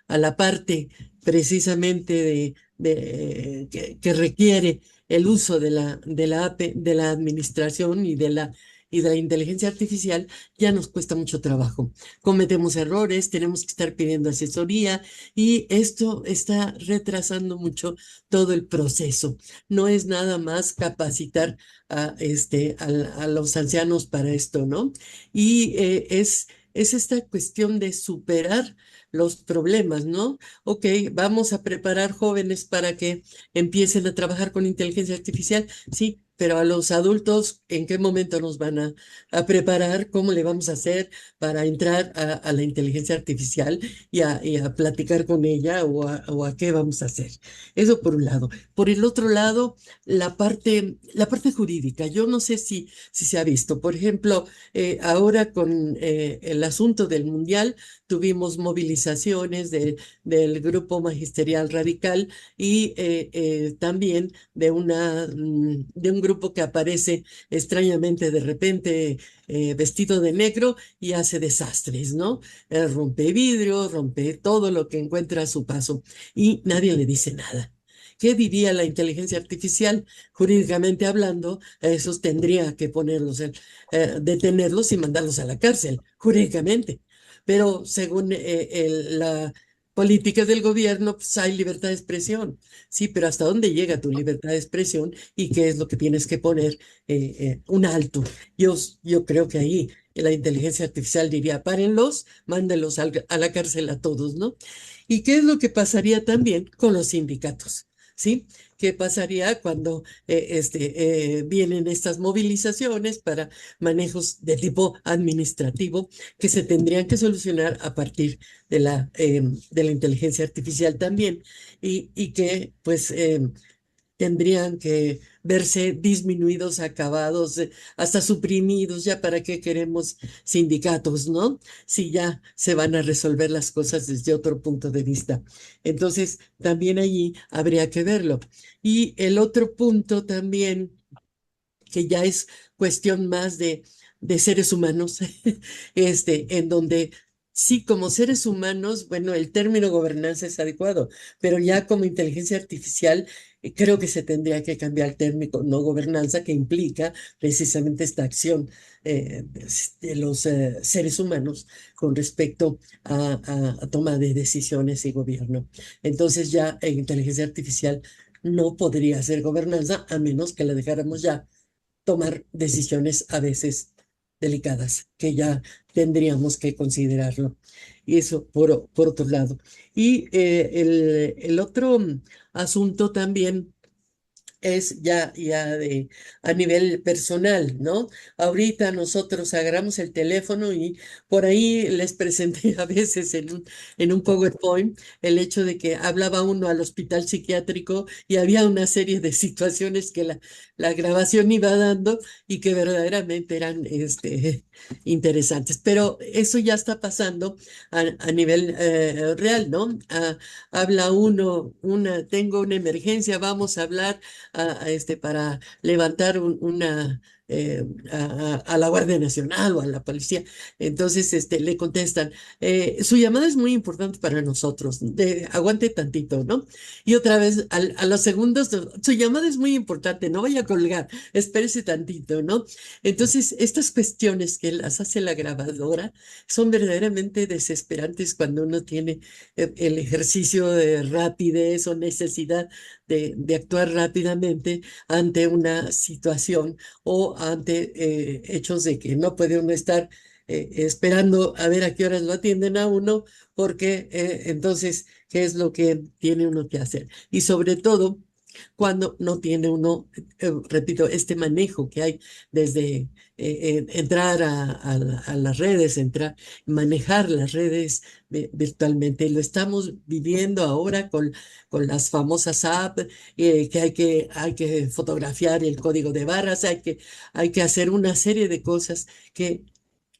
la parte precisamente que requiere el uso de la administración y y de la inteligencia artificial, ya nos cuesta mucho trabajo. Cometemos errores, tenemos que estar pidiendo asesoría y esto está retrasando mucho todo el proceso. No es nada más capacitar a los ancianos para esto, ¿no? Y es esta cuestión de superar los problemas, ¿no? Ok, vamos a preparar jóvenes para que empiecen a trabajar con inteligencia artificial, sí, pero a los adultos, ¿en qué momento nos van a preparar? ¿Cómo le vamos a hacer para entrar a la inteligencia artificial y a platicar con ella o a qué vamos a hacer? Eso por un lado. Por el otro lado, la parte jurídica. Yo no sé si se ha visto. Por ejemplo, ahora con el asunto del mundial, tuvimos movilizaciones del grupo magisterial radical y también de un grupo que aparece extrañamente de repente vestido de negro y hace desastres, ¿no? Rompe vidrio, rompe todo lo que encuentra a su paso y nadie le dice nada. ¿Qué diría la inteligencia artificial? Jurídicamente hablando, a esos tendría que detenerlos y mandarlos a la cárcel, jurídicamente. Pero según la política del gobierno, pues hay libertad de expresión. Sí, pero ¿hasta dónde llega tu libertad de expresión y qué es lo que tienes que poner un alto? Yo creo que ahí la inteligencia artificial diría, párenlos, mándenlos a la cárcel a todos, ¿no? ¿Y qué es lo que pasaría también con los sindicatos? ¿Sí? ¿Qué pasaría cuando vienen estas movilizaciones para manejos de tipo administrativo que se tendrían que solucionar a partir de la inteligencia artificial también y que pues tendrían que verse disminuidos, acabados, hasta suprimidos? Ya para qué queremos sindicatos, ¿no? Si ya se van a resolver las cosas desde otro punto de vista. Entonces, también allí habría que verlo. Y el otro punto también, que ya es cuestión más de seres humanos, en donde sí, como seres humanos, bueno, el término gobernanza es adecuado, pero ya como inteligencia artificial, creo que se tendría que cambiar el término no gobernanza, que implica precisamente esta acción de los seres humanos con respecto a toma de decisiones y gobierno. Entonces ya inteligencia artificial no podría ser gobernanza a menos que la dejáramos ya tomar decisiones a veces delicadas, que ya tendríamos que considerarlo. Y eso por otro lado. Y el otro asunto también es a nivel personal, ¿no? Ahorita nosotros agarramos el teléfono y por ahí les presenté a veces en un PowerPoint el hecho de que hablaba uno al hospital psiquiátrico y había una serie de situaciones que la grabación iba dando y que verdaderamente eran interesantes. Pero eso ya está pasando a nivel real, ¿no? Habla uno, tengo una emergencia, vamos a hablar para levantar a la Guardia Nacional o a la policía. Entonces, le contestan, su llamada es muy importante para nosotros, aguante tantito, ¿no? Y otra vez, a los segundos, su llamada es muy importante, no vaya a colgar, espérese tantito, ¿no? Entonces, estas cuestiones que las hace la grabadora son verdaderamente desesperantes cuando uno tiene el ejercicio de rapidez o necesidad de actuar rápidamente ante una situación o ante hechos de que no puede uno estar esperando a ver a qué horas lo atienden a uno, porque entonces, ¿qué es lo que tiene uno que hacer? Y sobre todo, cuando no tiene uno, repito, este manejo que hay desde entrar a las redes, manejar las redes virtualmente. Lo estamos viviendo ahora con las famosas apps, que hay que fotografiar el código de barras, hay que hacer una serie de cosas que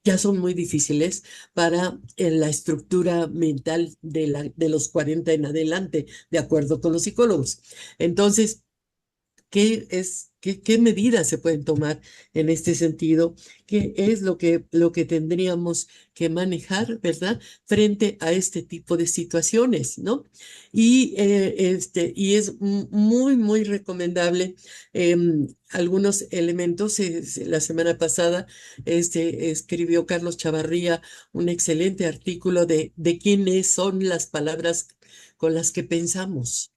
ya son muy difíciles para la estructura mental de los 40 en adelante, de acuerdo con los psicólogos. Entonces, ¿Qué medidas se pueden tomar en este sentido? ¿Qué es lo que tendríamos que manejar, ¿verdad? Frente a este tipo de situaciones, ¿no? Y es muy, muy recomendable algunos elementos. La semana pasada escribió Carlos Chavarría un excelente artículo de quiénes son las palabras con las que pensamos.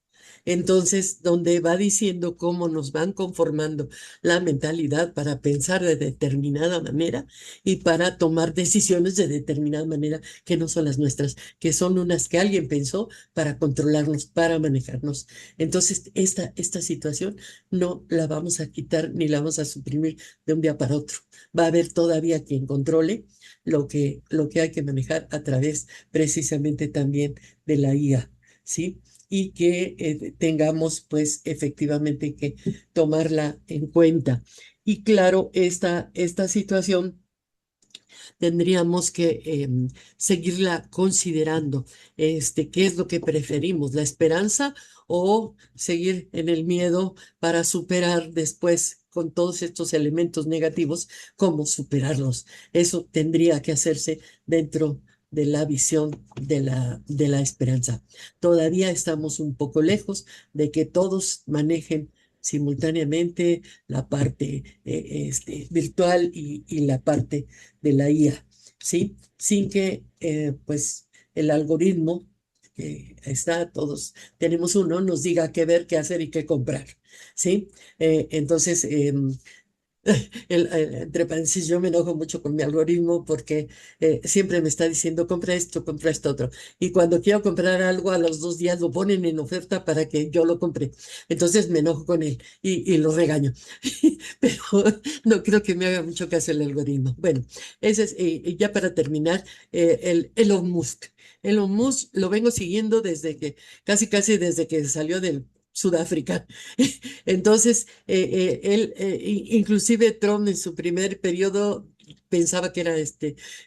Entonces, donde va diciendo cómo nos van conformando la mentalidad para pensar de determinada manera y para tomar decisiones de determinada manera que no son las nuestras, que son unas que alguien pensó para controlarnos, para manejarnos. Entonces, esta situación no la vamos a quitar ni la vamos a suprimir de un día para otro. Va a haber todavía quien controle lo que hay que manejar a través precisamente también de la IA, ¿sí? Y que tengamos pues efectivamente que tomarla en cuenta. Y claro, esta situación tendríamos que seguirla considerando. ¿Qué es lo que preferimos? ¿La esperanza o seguir en el miedo para superar después con todos estos elementos negativos, cómo superarlos? Eso tendría que hacerse dentro de la visión de la esperanza. Todavía estamos un poco lejos de que todos manejen simultáneamente la parte virtual y la parte de la IA, ¿sí? Sin que, pues, el algoritmo que está, todos tenemos uno, nos diga qué ver, qué hacer y qué comprar, ¿sí? Entonces, entre paréntesis, yo me enojo mucho con mi algoritmo porque siempre me está diciendo, compra esto otro. Y cuando quiero comprar algo, a los 2 días lo ponen en oferta para que yo lo compre. Entonces me enojo con él y lo regaño. Pero no creo que me haga mucho caso el algoritmo. Bueno, ese es, ya para terminar, el Elon Musk. Elon Musk lo vengo siguiendo desde que, casi desde que salió del Sudáfrica. Entonces, inclusive Trump en su primer periodo pensaba que era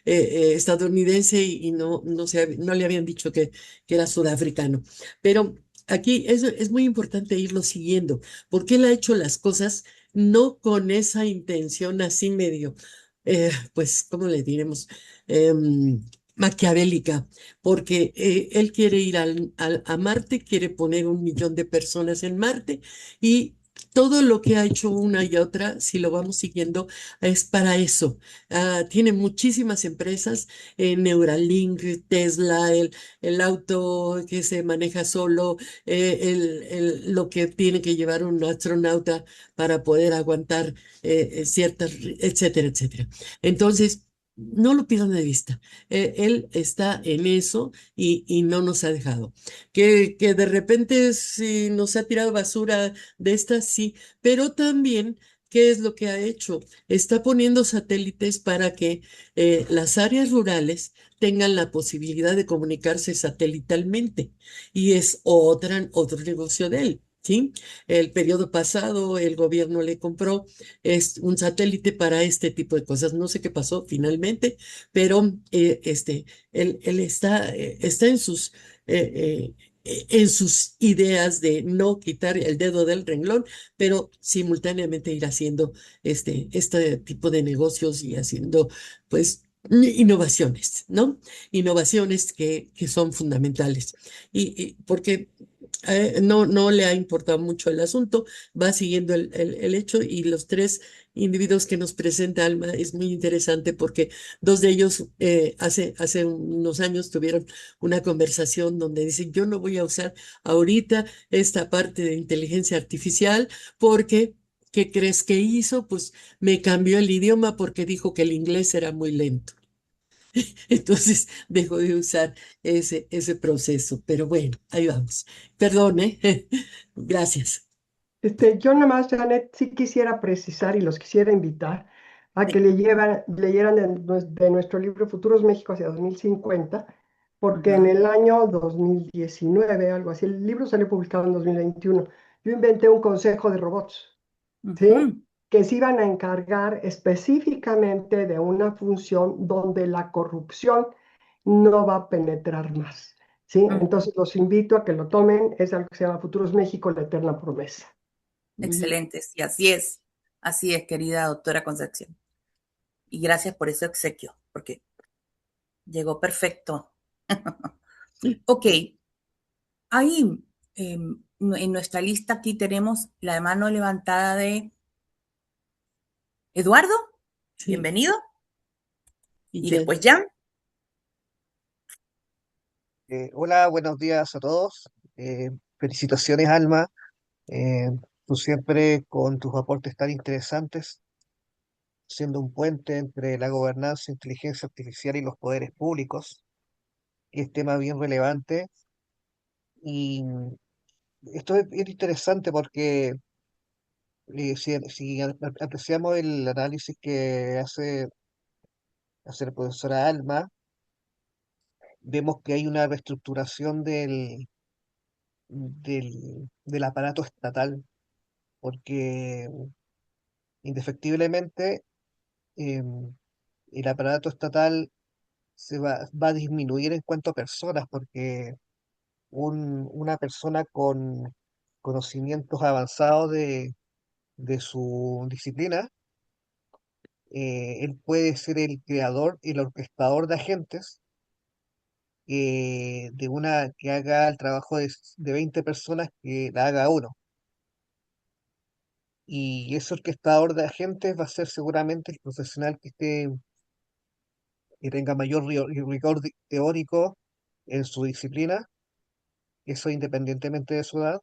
estadounidense y no le habían dicho que era sudafricano. Pero aquí es muy importante irlo siguiendo, porque él ha hecho las cosas no con esa intención así medio, pues, ¿cómo le diremos? Maquiavélica, porque él quiere ir a Marte, quiere poner 1 millón de personas en Marte y todo lo que ha hecho una y otra, si lo vamos siguiendo, es para eso. Tiene muchísimas empresas, Neuralink, Tesla, el auto que se maneja solo, lo que tiene que llevar un astronauta para poder aguantar ciertas, etcétera, etcétera. Entonces, no lo pierdan de vista. Él está en eso y no nos ha dejado. Que de repente sí nos ha tirado basura de estas, sí, pero también, ¿qué es lo que ha hecho? Está poniendo satélites para que las áreas rurales tengan la posibilidad de comunicarse satelitalmente. Y es otro negocio de él. ¿Sí? El periodo pasado el gobierno le compró un satélite para este tipo de cosas. No sé qué pasó finalmente, pero él está en sus ideas de no quitar el dedo del renglón, pero simultáneamente ir haciendo este tipo de negocios y haciendo, pues, innovaciones, ¿no? Innovaciones que son fundamentales. Y porque no le ha importado mucho el asunto, va siguiendo el hecho y los 3 individuos que nos presenta Alma es muy interesante porque 2 de ellos hace unos años tuvieron una conversación donde dicen, yo no voy a usar ahorita esta parte de inteligencia artificial porque, ¿qué crees que hizo? Pues me cambió el idioma porque dijo que el inglés era muy lento. Entonces dejó de usar ese proceso, pero bueno, ahí vamos. Perdone, gracias. Yo nada más, Janet, sí quisiera precisar y los quisiera invitar a que leyeran de nuestro libro Futuros México hacia 2050, porque en el año 2019, algo así, el libro salió publicado en 2021, yo inventé un consejo de robots, ¿sí? Que se iban a encargar específicamente de una función donde la corrupción no va a penetrar más, ¿sí? Entonces los invito a que lo tomen, es algo que se llama Futuros México, la eterna promesa. Excelente, sí, así es, querida doctora Concepción. Y gracias por ese obsequio, porque llegó perfecto. Ok, ahí en nuestra lista aquí tenemos la mano levantada de Eduardo, Sí, bienvenido, y y ya. después Jan. Hola, buenos días a todos. Felicitaciones, Alma. Eh, Tú siempre con tus aportes tan interesantes, siendo un puente entre la gobernanza, inteligencia artificial y los poderes públicos, que es tema bien relevante. Y esto es bien interesante porque si apreciamos el análisis que hace la profesora Alma, vemos que hay una reestructuración del aparato estatal, porque indefectiblemente em, el aparato estatal va a disminuir en cuanto a personas, porque una persona con conocimientos avanzados de su disciplina, él puede ser el creador, el orquestador de agentes que haga el trabajo de 20 personas que la haga uno. Y ese orquestador de agentes va a ser seguramente el profesional que tenga mayor rigor teórico en su disciplina, eso independientemente de su edad,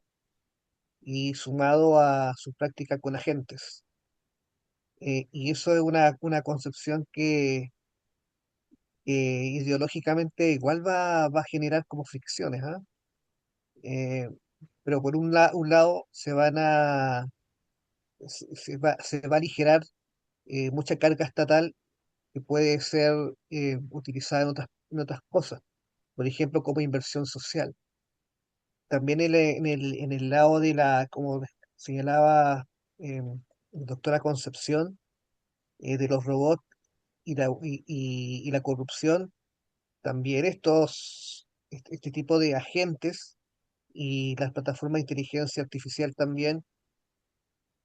y sumado a su práctica con agentes. Y eso es una concepción que ideológicamente igual va a generar como fricciones, ¿ah? Eh, pero por un lado se va a aligerar mucha carga estatal que puede ser utilizada en otras cosas, por ejemplo, como inversión social. También en el lado como señalaba la doctora Concepción, de los robots y la corrupción, también este tipo de agentes y las plataformas de inteligencia artificial también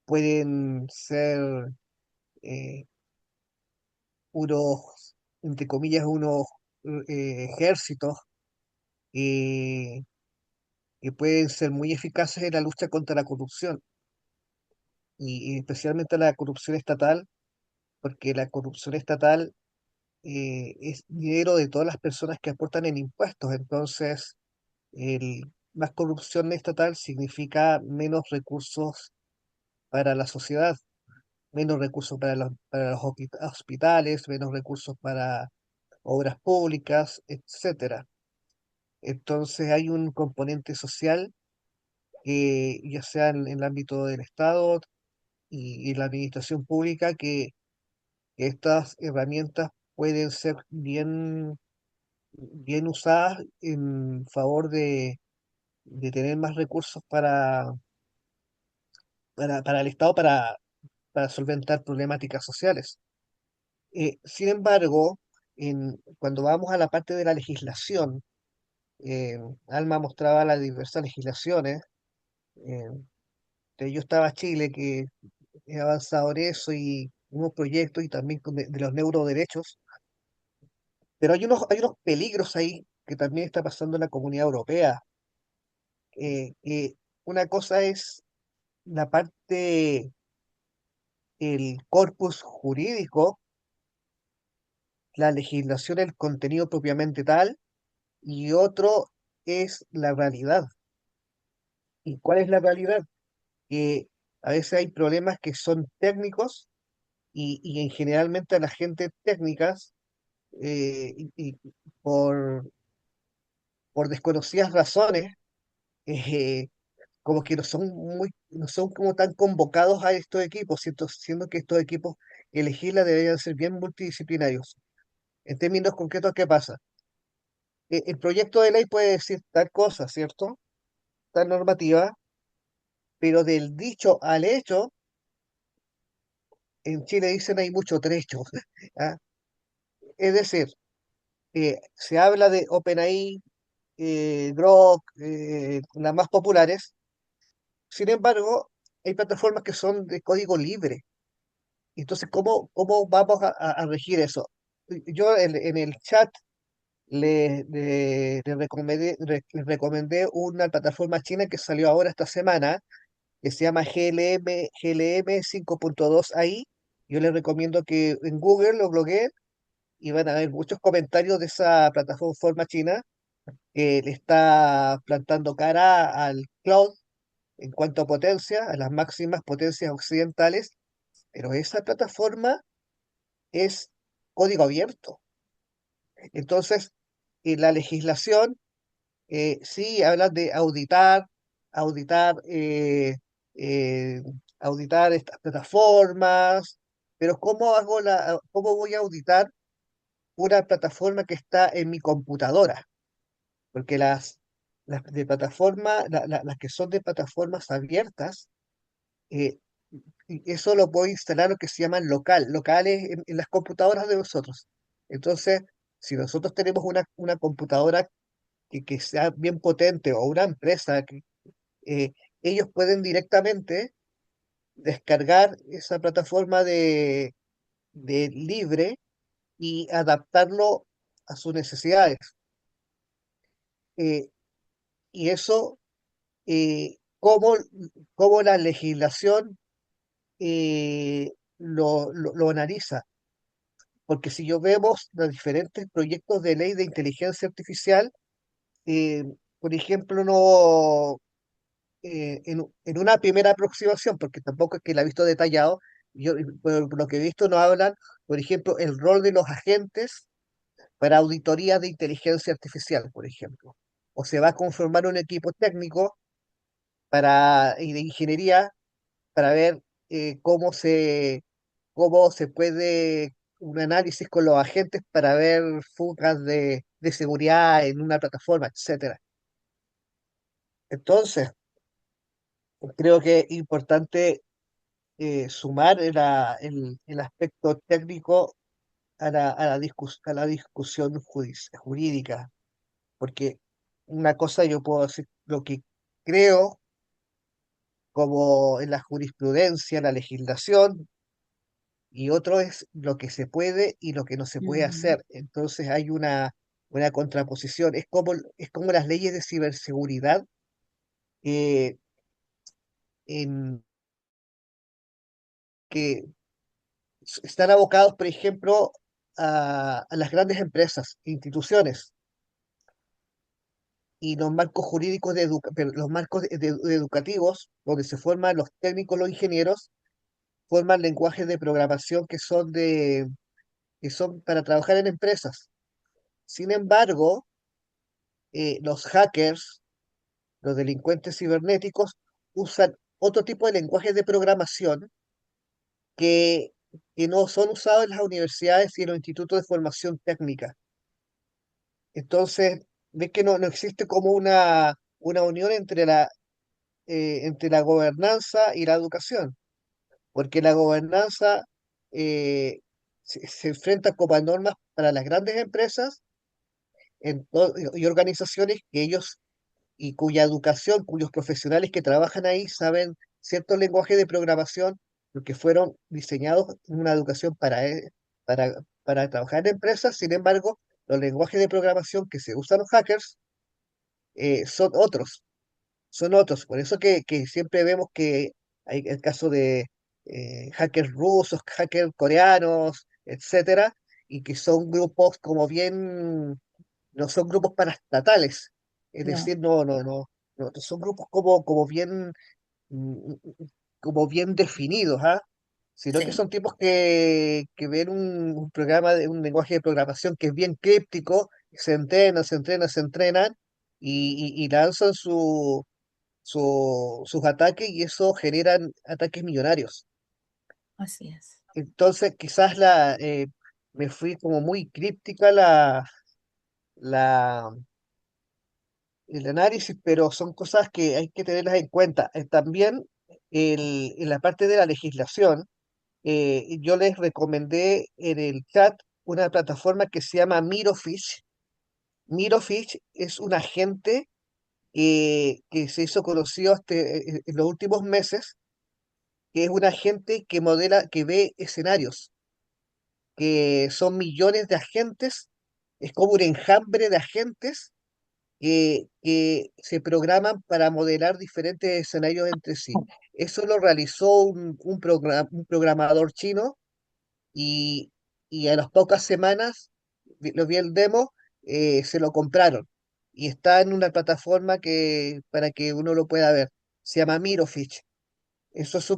pueden ser eh, entre comillas, unos ejércitos eh, que pueden ser muy eficaces en la lucha contra la corrupción y especialmente la corrupción estatal, porque la corrupción estatal es dinero de todas las personas que aportan en impuestos. Entonces, más corrupción estatal significa menos recursos para la sociedad, menos recursos para los hospitales, menos recursos para obras públicas, etcétera. Entonces hay un componente social que ya sea en el ámbito del Estado y la administración pública, que estas herramientas pueden ser bien usadas en favor de tener más recursos para el Estado para solventar problemáticas sociales. Sin embargo, cuando vamos a la parte de la legislación, Alma mostraba las diversas legislaciones. eh, yo estaba Chile, que he avanzado en eso y unos proyectos y también de los neuroderechos, pero hay unos peligros ahí que también está pasando en la Comunidad Europea. Que una cosa es la parte, el corpus jurídico, la legislación, el contenido propiamente tal, y otro es la realidad. ¿Y cuál es la realidad? Que a veces hay problemas que son técnicos y en generalmente a la gente técnicas, y por, por desconocidas razones, eh, como que no son como tan convocados a estos equipos, siendo que estos equipos que elegirla deberían ser bien multidisciplinarios. En términos concretos, ¿qué pasa? El proyecto de ley puede decir tal cosa, ¿cierto? Tal normativa, pero del dicho al hecho, en Chile dicen hay mucho trecho. ¿Ah? Es decir, se habla de OpenAI, Grok, las más populares. Sin embargo, hay plataformas que son de código libre. Entonces, ¿cómo vamos a regir eso? Yo en el chat le recomendé una plataforma china que salió ahora esta semana, que se llama GLM 5.2 AI. Yo les recomiendo que en Google lo blogueen y van a ver muchos comentarios de esa plataforma china que le está plantando cara al cloud en cuanto a potencia, a las máximas potencias occidentales, pero esa plataforma es código abierto. Entonces, la legislación sí habla de auditar, eh, auditar estas plataformas, pero ¿cómo voy a auditar una plataforma que está en mi computadora? Porque las de plataforma, las que son de plataformas abiertas, eh, y eso lo puedo instalar lo que se llaman locales en las computadoras de nosotros. Entonces, si nosotros tenemos una computadora que sea bien potente o una empresa, eh, ellos pueden directamente descargar esa plataforma de libre y adaptarlo a sus necesidades. Eh, y eso, eh, cómo, cómo la legislación lo analiza. Porque si yo vemos los diferentes proyectos de ley de inteligencia artificial, eh, por ejemplo, no, en una primera aproximación, porque tampoco es que la he visto detallado, yo por lo que he visto no hablan, por ejemplo, el rol de los agentes para auditoría de inteligencia artificial, por ejemplo. O se va a conformar un equipo técnico y de ingeniería para ver cómo se puede un análisis con los agentes para ver fugas de seguridad en una plataforma, etcétera. Entonces, creo que es importante sumar el aspecto técnico a la discusión jurídica, porque una cosa yo puedo decir lo que creo como en la jurisprudencia, la legislación, y otro es lo que se puede y lo que no se puede Ujú. hacer. Entonces hay una contraposición. Es como las leyes de ciberseguridad eh, en que están abocados, por ejemplo, a las grandes empresas, instituciones, y los marcos jurídicos los marcos educativos, donde se forman los técnicos, los ingenieros, forman lenguajes de programación que son para trabajar en empresas. Sin embargo, los hackers, los delincuentes cibernéticos, usan otro tipo de lenguajes de programación que, que no son usados en las universidades y en los institutos de formación técnica. Entonces, ves que no existe como una unión entre la gobernanza y la educación, porque la gobernanza se enfrenta como a normas para las grandes empresas y organizaciones que ellos y cuya educación, cuyos profesionales que trabajan ahí saben ciertos lenguajes de programación, porque fueron diseñados en una educación para trabajar en empresas. Sin embargo, los lenguajes de programación que se usan los hackers son otros, son otros. Por eso que siempre vemos que hay el caso de hackers rusos, hackers coreanos, etcétera, y que son grupos como bien, no son grupos paraestatales, es No, decir, no, son grupos mm, como bien definidos, ¿ah? Sino que sí, son tipos que ven un programa un lenguaje de programación que es bien críptico, se entrenan y lanzan sus ataques y eso generan ataques millonarios. así es. Entonces, quizás me fui como muy críptica la, el análisis, pero son cosas que hay que tenerlas en cuenta. También en la parte de la legislación, yo les recomendé en el chat una plataforma que se llama Mirofish. Mirofish es un agente que se hizo conocido en los últimos meses que es un agente que modela, que ve escenarios, que son millones de agentes, es como un enjambre de agentes que se programan para modelar diferentes escenarios entre sí. Eso lo realizó un programador chino y, y a las pocas semanas, lo vi el demo, se lo compraron y está en una plataforma para que uno lo pueda ver. Se llama Mirofich. Eso es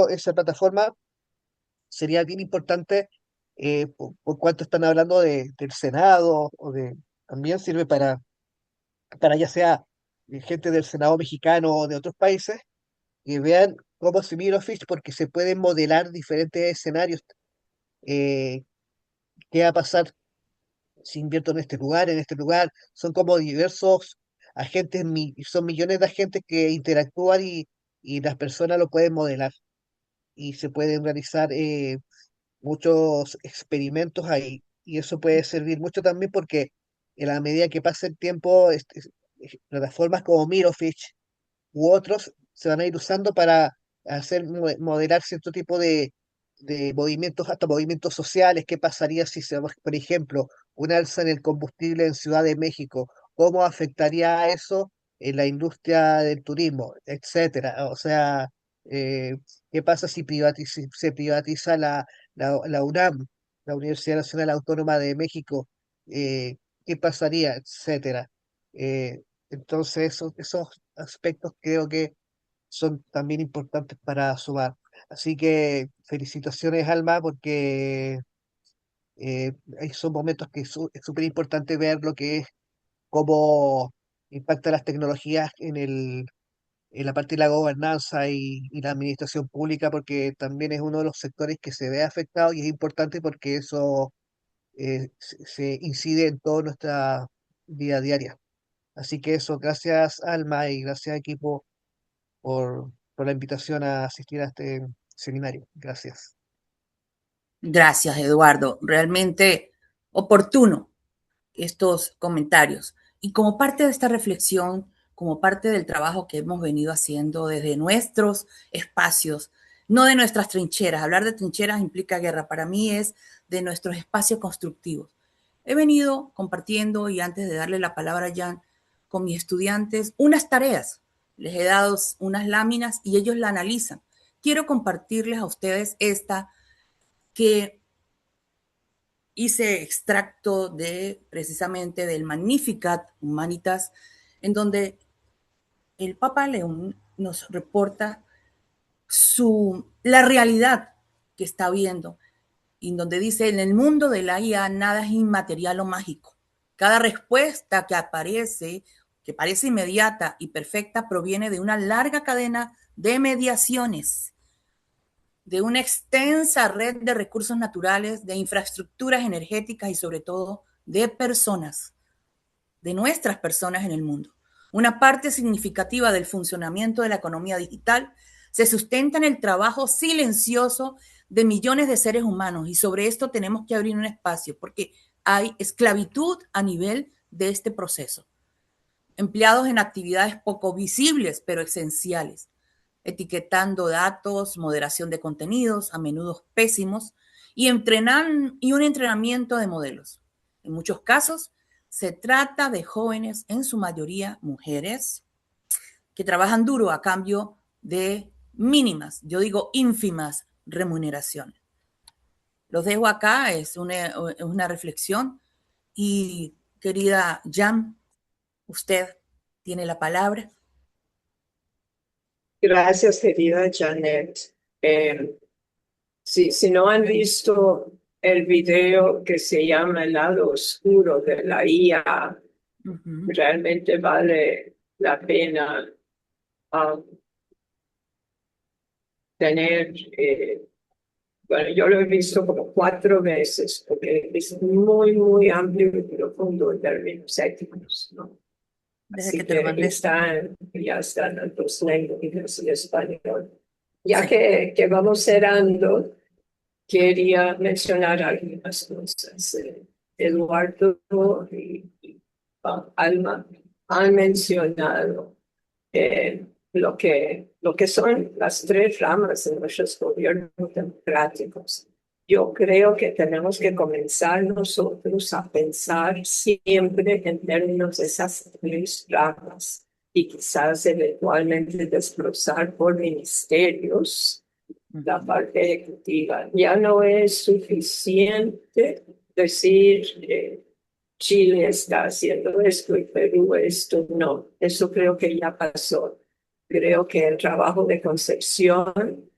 esa plataforma sería bien importante por cuanto están hablando del Senado también sirve para ya sea gente del Senado mexicano o de otros países que vean cómo se mira Fish porque se pueden modelar diferentes escenarios. eh, ¿Qué va a pasar si invierto en este lugar, en este lugar? Son como diversos agentes, son millones de agentes que interactúan y las personas lo pueden modelar y se pueden realizar muchos experimentos ahí. Y eso puede servir mucho también porque en la medida que pase el tiempo, plataformas como Mirofich u otros se van a ir usando para modelar cierto tipo de movimientos, hasta movimientos sociales. ¿Qué pasaría si por ejemplo, un alza en el combustible en Ciudad de México? ¿Cómo afectaría eso en la industria del turismo, etcétera? O sea, eh, ¿qué pasa si se privatiza la UNAM, la Universidad Nacional Autónoma de México? ¿Qué pasaría, etcétera? Entonces, esos aspectos creo que son también importantes para sumar. Así que felicitaciones, Alma, porque son momentos que es súper importante ver lo que es cómo impacta las tecnologías en la parte de la gobernanza y la administración pública, porque también es uno de los sectores que se ve afectado y es importante porque eso se incide en toda nuestra vida diaria. Así que eso, gracias Alma y gracias equipo por la invitación a asistir a este seminario. Gracias. Gracias, Eduardo. Realmente oportuno estos comentarios. Y como parte de esta reflexión, como parte del trabajo que hemos venido haciendo desde nuestros espacios, no de nuestras trincheras. Hablar de trincheras implica guerra. Para mí es de nuestros espacios constructivos. He venido compartiendo y antes de darle la palabra a Jan, con mis estudiantes unas tareas. Les he dado unas láminas y ellos la analizan. Quiero compartirles a ustedes esta que hice extracto de precisamente del Magnificat Humanitas, en donde el Papa León nos reporta la realidad que está viendo, y en donde dice, en el mundo de la IA nada es inmaterial o mágico. Cada respuesta que parece inmediata y perfecta, proviene de una larga cadena de mediaciones, de una extensa red de recursos naturales, de infraestructuras energéticas y sobre todo de personas, de nuestras personas en el mundo. Una parte significativa del funcionamiento de la economía digital se sustenta en el trabajo silencioso de millones de seres humanos y sobre esto tenemos que abrir un espacio porque hay esclavitud a nivel de este proceso, empleados en actividades poco visibles pero esenciales, etiquetando datos, moderación de contenidos, a menudo pésimos, y un entrenamiento de modelos. En muchos casos, se trata de jóvenes, en su mayoría mujeres, que trabajan duro a cambio de mínimas, yo digo ínfimas remuneraciones. Los dejo acá, es una reflexión. Y querida Jan, usted tiene la palabra. Gracias, querida Janet. Si no han visto el video que se llama El lado oscuro de la IA, realmente vale la pena tener, bueno, yo lo he visto como 4 veces, porque es muy, muy amplio y profundo en términos éticos, ¿no? Desde Así que te lo mandé. ya están en los lenguajes y español. Ya que vamos cerrando, quería mencionar algunas cosas. Eduardo y Alma han mencionado lo que son las tres ramas de nuestros gobiernos democráticos. Yo creo que tenemos que comenzar nosotros a pensar siempre en términos de esas tres ramas y quizás eventualmente desglosar por ministerios la parte ejecutiva. Ya no es suficiente decir Chile está haciendo esto y Perú esto. No, eso creo que ya pasó. Creo que el trabajo de concepción,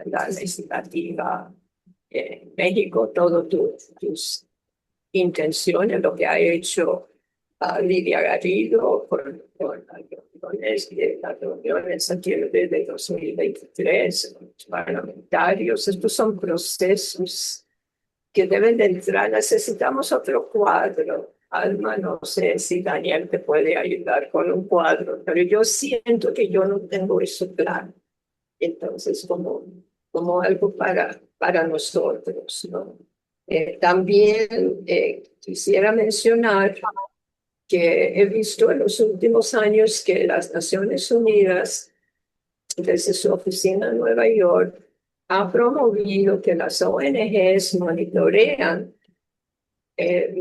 la legislativa en México, todas tus intenciones, lo que ha hecho Lidia Garrido con las reuniones en septiembre de 2023, con los parlamentarios, estos son procesos que deben de entrar. Necesitamos otro cuadro. Alma, no sé si Daniel te puede ayudar con un cuadro, pero yo siento que yo no tengo eso claro. Entonces, como algo para nosotros, ¿no? También quisiera mencionar que he visto en los últimos años que las Naciones Unidas, desde su oficina en Nueva York, ha promovido que las ONGs monitorean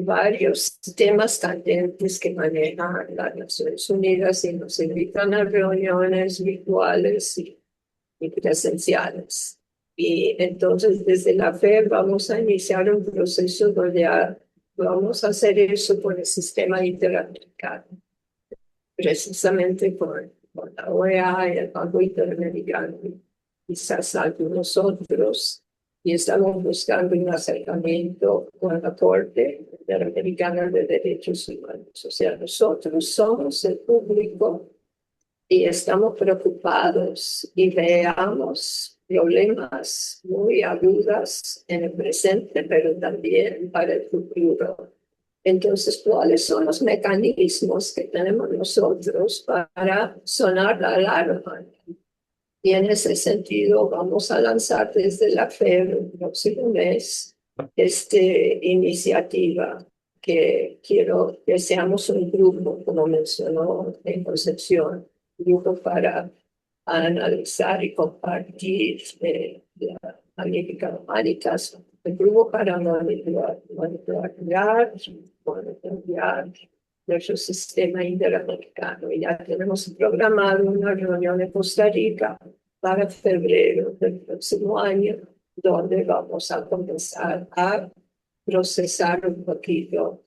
varios temas candentes que manejan las Naciones Unidas y nos invitan a reuniones virtuales y presenciales. Y entonces desde la FED vamos a iniciar un proceso donde vamos a hacer eso por el sistema interamericano, precisamente con la OEA y el Banco Interamericano, quizás algunos otros, y estamos buscando un acercamiento con la Corte Interamericana de Derechos Humanos. O sea, nosotros somos el público y estamos preocupados y veamos problemas muy agudos en el presente, pero también para el futuro. Entonces, ¿cuáles son los mecanismos que tenemos nosotros para sonar la alarma? Y en ese sentido vamos a lanzar desde la FED el próximo mes esta iniciativa que quiero que seamos un grupo, como mencionó en Concepción, grupo para analizar y compartir la magnífica humanitas, el grupo para monitorear nuestro sistema interamericano. Y ya tenemos programado una reunión en Costa Rica para febrero del próximo año, donde vamos a comenzar a procesar un poquito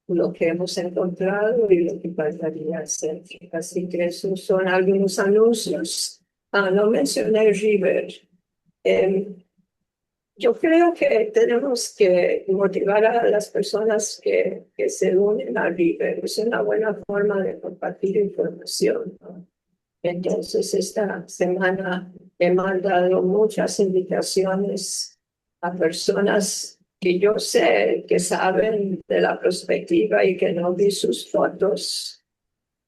lo que hemos encontrado y lo que faltaría hacer. Así que esos son algunos anuncios. No mencioné River. Yo creo que tenemos que motivar a las personas que se unen a River. Es una buena forma de compartir información, ¿no? Entonces, esta semana he mandado muchas invitaciones a personas que yo sé que saben de la perspectiva y que no vi sus fotos.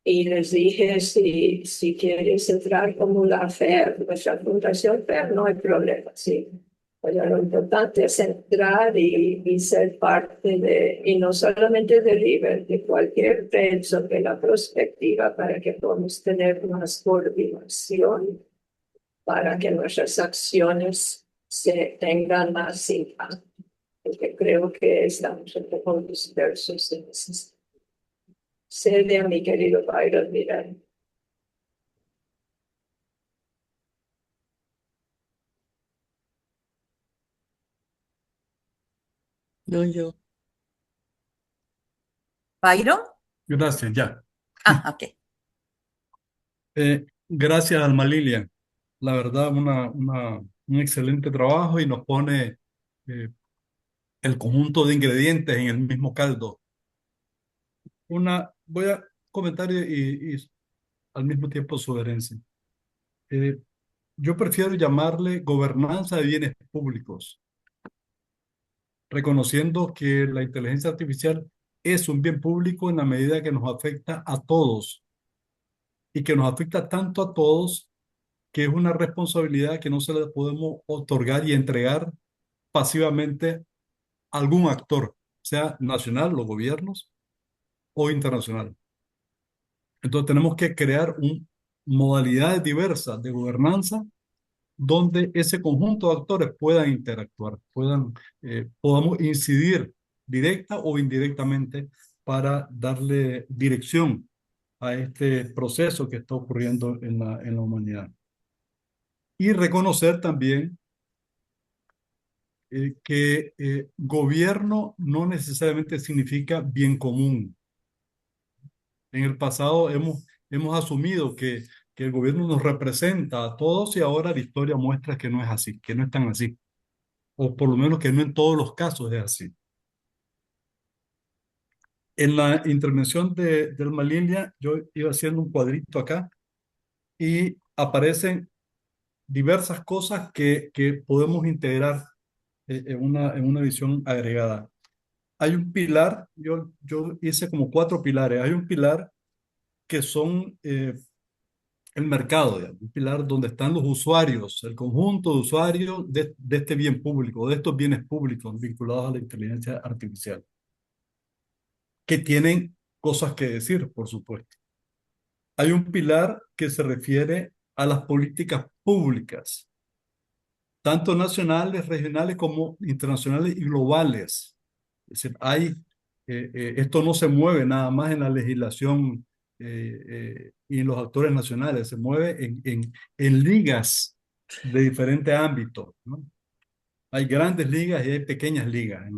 Y les dije, si quieres entrar como la FER, nuestra fundación FER, no hay problema, sí. Pero lo importante es entrar y ser parte y no solamente de River, de cualquier red sobre la perspectiva para que podamos tener más coordinación, para que nuestras acciones se tengan más impacto. Porque creo que estamos un poco dispersos en ese. Cede a mi querido Byron, mira. No, yo. ¿Byron? Gracias, ya. Ok. Gracias, Alma Lilia. La verdad, un excelente trabajo y nos pone el conjunto de ingredientes en el mismo caldo. Voy a comentar y al mismo tiempo sugerencia. Eh, yo prefiero llamarle gobernanza de bienes públicos, reconociendo que la inteligencia artificial es un bien público en la medida que nos afecta a todos y que nos afecta tanto a todos que es una responsabilidad que no se le podemos otorgar y entregar pasivamente a algún actor, sea nacional, los gobiernos, o internacional. Entonces tenemos que crear modalidades diversas de gobernanza donde ese conjunto de actores puedan interactuar, podamos incidir directa o indirectamente para darle dirección a este proceso que está ocurriendo en la humanidad. Y reconocer también que gobierno no necesariamente significa bien común. En el pasado hemos asumido que el gobierno nos representa a todos y ahora la historia muestra que no es así, que no es tan así, o por lo menos que no en todos los casos es así. En la intervención del Malilia, yo iba haciendo un cuadrito acá y aparecen diversas cosas que podemos integrar en una visión agregada. Hay un pilar, yo hice como 4 pilares. Hay un pilar que son el mercado, digamos, un pilar donde están los usuarios, el conjunto de usuarios de este bien público, de estos bienes públicos vinculados a la inteligencia artificial, que tienen cosas que decir, por supuesto. Hay un pilar que se refiere a las políticas públicas, tanto nacionales, regionales como internacionales y globales. Es decir, esto no se mueve nada más en la legislación y en los actores nacionales, se mueve en ligas de diferentes ámbitos, ¿no? Hay grandes ligas y hay pequeñas ligas.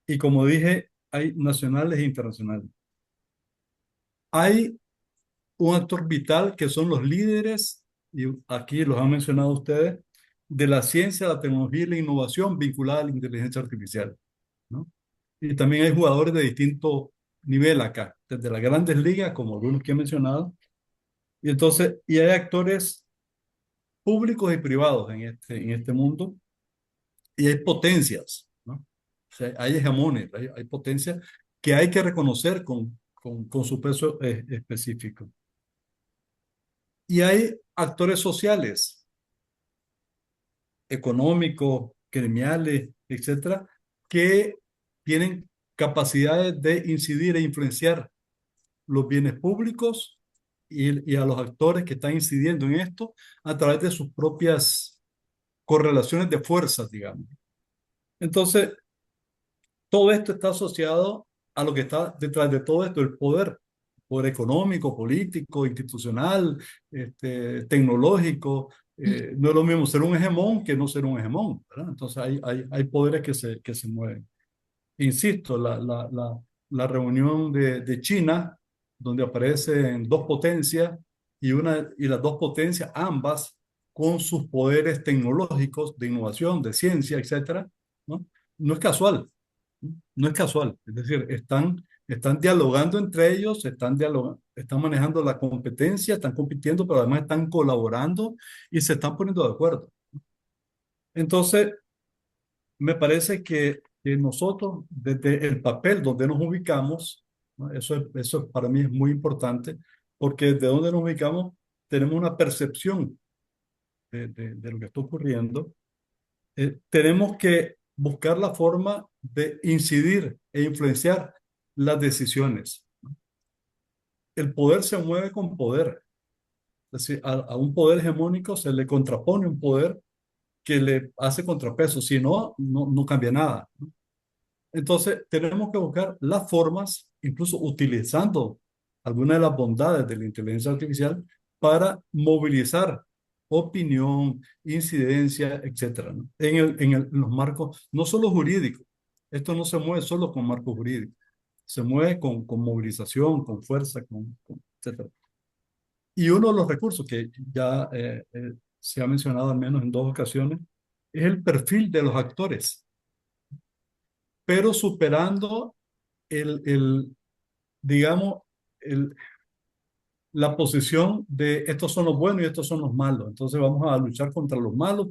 Y como dije, hay nacionales e internacionales. Hay un actor vital que son los líderes, y aquí los han mencionado ustedes, de la ciencia, la tecnología y la innovación vinculada a la inteligencia artificial, ¿no? Y también hay jugadores de distinto nivel acá, desde las grandes ligas, como algunos que he mencionado, y entonces, y hay actores públicos y privados en este mundo, y hay potencias, ¿no? O sea, hay hegemones, hay potencias que hay que reconocer con su peso específico. Y hay actores sociales, económicos, gremiales, etcétera, que tienen capacidades de incidir e influenciar los bienes públicos y a los actores que están incidiendo en esto a través de sus propias correlaciones de fuerzas, digamos. Entonces, todo esto está asociado a lo que está detrás de todo esto, el poder económico, político, institucional, tecnológico. No es lo mismo ser un hegemón que no ser un hegemón, ¿verdad? Entonces hay poderes que se mueven. Insisto, la reunión de China, donde aparecen 2 potencias y las 2 potencias, ambas con sus poderes tecnológicos de innovación, de ciencia, etcétera, ¿no? No es casual. No es casual, es decir, están dialogando entre ellos, están manejando la competencia, están compitiendo, pero además están colaborando y se están poniendo de acuerdo. Entonces, me parece que nosotros, desde el papel donde nos ubicamos, ¿no? Eso para mí es muy importante, porque desde donde nos ubicamos tenemos una percepción de lo que está ocurriendo. Tenemos que buscar la forma de incidir e influenciar las decisiones. El poder se mueve con poder. Es decir, a un poder hegemónico se le contrapone un poder que le hace contrapeso. Si no, no cambia nada. Entonces, tenemos que buscar las formas, incluso utilizando algunas de las bondades de la inteligencia artificial, para movilizar opinión, incidencia, etcétera, ¿no? En los marcos, no solo jurídicos. Esto no se mueve solo con marcos jurídicos. Se mueve con movilización, con fuerza, etcétera. Y uno de los recursos que ya se ha mencionado al menos en 2 ocasiones es el perfil de los actores, pero superando digamos, la posición de estos son los buenos y estos son los malos. Entonces vamos a luchar contra los malos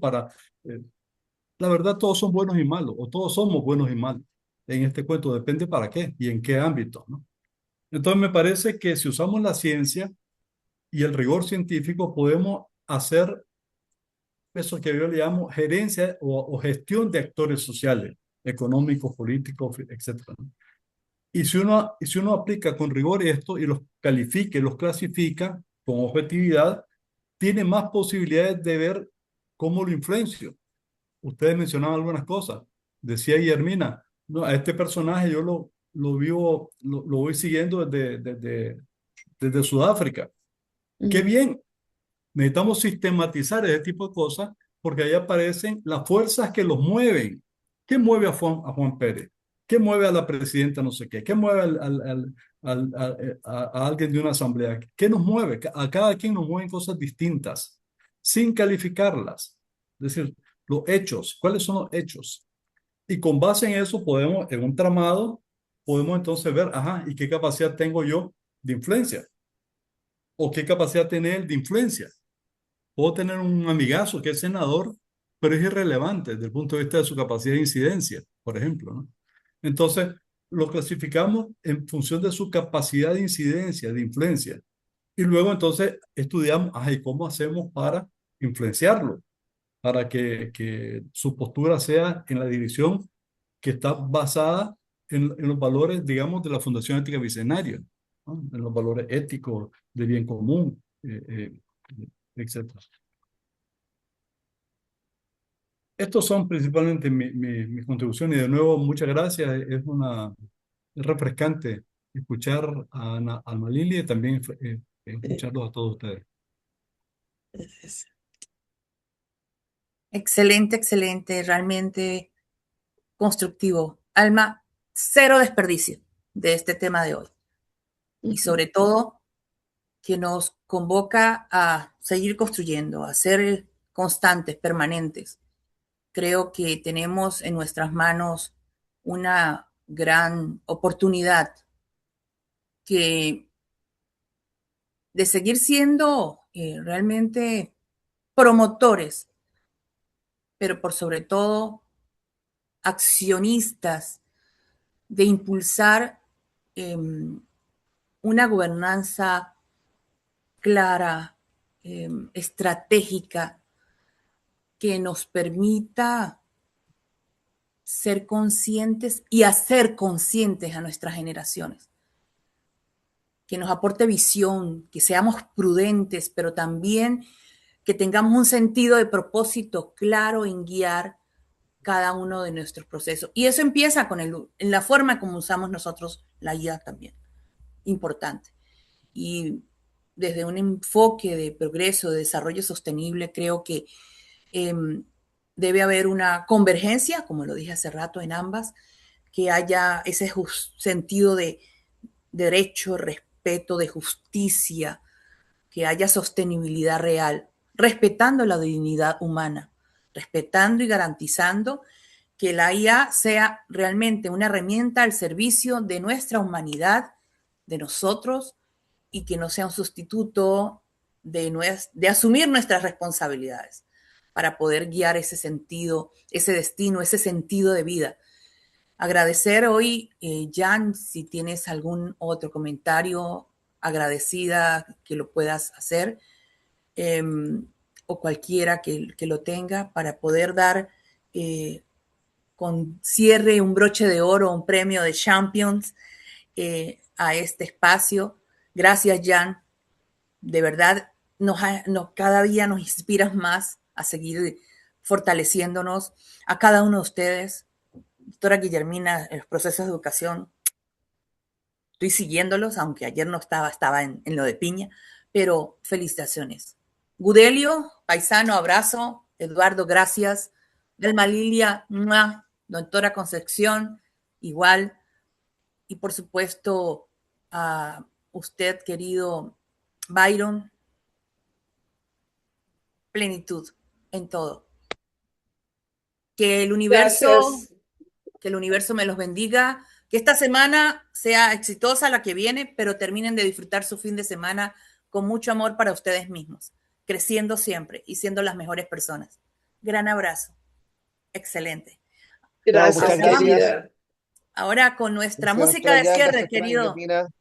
la verdad, todos son buenos y malos, o todos somos buenos y malos. En este cuento depende para qué y en qué ámbito, ¿no? Entonces me parece que si usamos la ciencia y el rigor científico, podemos hacer eso que yo le llamo gerencia o gestión de actores sociales, económicos, políticos, etcétera, ¿no? Y si uno aplica con rigor esto y los califica y los clasifica, con objetividad, tiene más posibilidades de ver cómo lo influencio. Ustedes mencionaban algunas cosas. Decía Guillermina, no, a este personaje yo lo vivo, lo voy siguiendo desde Sudáfrica. Qué bien, necesitamos sistematizar ese tipo de cosas porque ahí aparecen las fuerzas que los mueven. ¿Qué mueve a Juan Pérez? ¿Qué mueve a la presidenta no sé qué? ¿Qué mueve a alguien de una asamblea? ¿Qué nos mueve? A cada quien nos mueven cosas distintas, sin calificarlas. Es decir, los hechos, ¿cuáles son los hechos? Y con base en eso podemos, en un tramado, podemos entonces ver, ajá, ¿y qué capacidad tengo yo de influencia? ¿O qué capacidad tiene él de influencia? Puedo tener un amigazo que es senador, pero es irrelevante desde el punto de vista de su capacidad de incidencia, por ejemplo, ¿no? Entonces, lo clasificamos en función de su capacidad de incidencia, de influencia. Y luego entonces estudiamos, ay, ¿cómo hacemos para influenciarlo? Para que su postura sea en la dirección que está basada en los valores, digamos, de la Fundación Ética Bicentenario, ¿no? En los valores éticos, de bien común, etcétera. Estos son principalmente mis contribuciones. Y de nuevo, muchas gracias. Es refrescante escuchar a Alma Lili y también escucharlos a todos ustedes. Excelente, excelente, realmente constructivo. Alma, cero desperdicio de este tema de hoy. Y sobre todo, que nos convoca a seguir construyendo, a ser constantes, permanentes. Creo que tenemos en nuestras manos una gran oportunidad que de seguir siendo realmente promotores, pero por sobre todo accionistas de impulsar una gobernanza clara, estratégica, que nos permita ser conscientes y hacer conscientes a nuestras generaciones, que nos aporte visión, que seamos prudentes, pero también que tengamos un sentido de propósito claro en guiar cada uno de nuestros procesos. Y eso empieza con en la forma como usamos nosotros la IA también. Importante. Y desde un enfoque de progreso, de desarrollo sostenible, creo que debe haber una convergencia, como lo dije hace rato, en ambas, que haya ese sentido de derecho, respeto, de justicia, que haya sostenibilidad real, respetando la dignidad humana, respetando y garantizando que la IA sea realmente una herramienta al servicio de nuestra humanidad, de nosotros, y que no sea un sustituto de asumir nuestras responsabilidades para poder guiar ese sentido, ese destino, ese sentido de vida. Agradecer hoy, Jan, si tienes algún otro comentario, agradecida que lo puedas hacer, o cualquiera que lo tenga, para poder dar con cierre un broche de oro, un premio de Champions a este espacio. Gracias, Jan. De verdad, cada día nos inspiras más a seguir fortaleciéndonos. A cada uno de ustedes, doctora Guillermina, en los procesos de educación, estoy siguiéndolos, aunque ayer no estaba en lo de piña, pero felicitaciones. Gudelio, paisano, abrazo. Eduardo, gracias. Delma Lilia, ¡mua! Doctora Concepción, igual. Y por supuesto, a usted, querido Byron, plenitud en todo. Que el universo me los bendiga, que esta semana sea exitosa la que viene, pero terminen de disfrutar su fin de semana con mucho amor para ustedes mismos, creciendo siempre y siendo las mejores personas. Gran abrazo. Excelente. Gracias, gracias. Ahora con nuestra Gracias, música de cierre, gracias,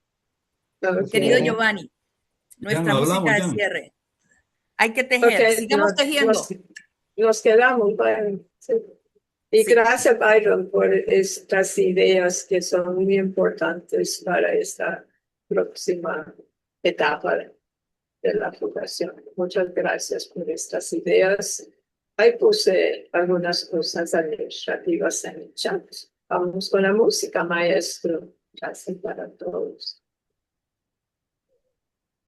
querido Giovanni, nuestra música de cierre. Hay que tejer, sigamos tejiendo. Nos quedamos, Byron. Sí. Y sí. Gracias, Byron, por estas ideas que son muy importantes para esta próxima etapa de la fundación. Muchas gracias por estas ideas. Ahí puse algunas cosas administrativas en el chat. Vamos con la música, maestro. Gracias para todos.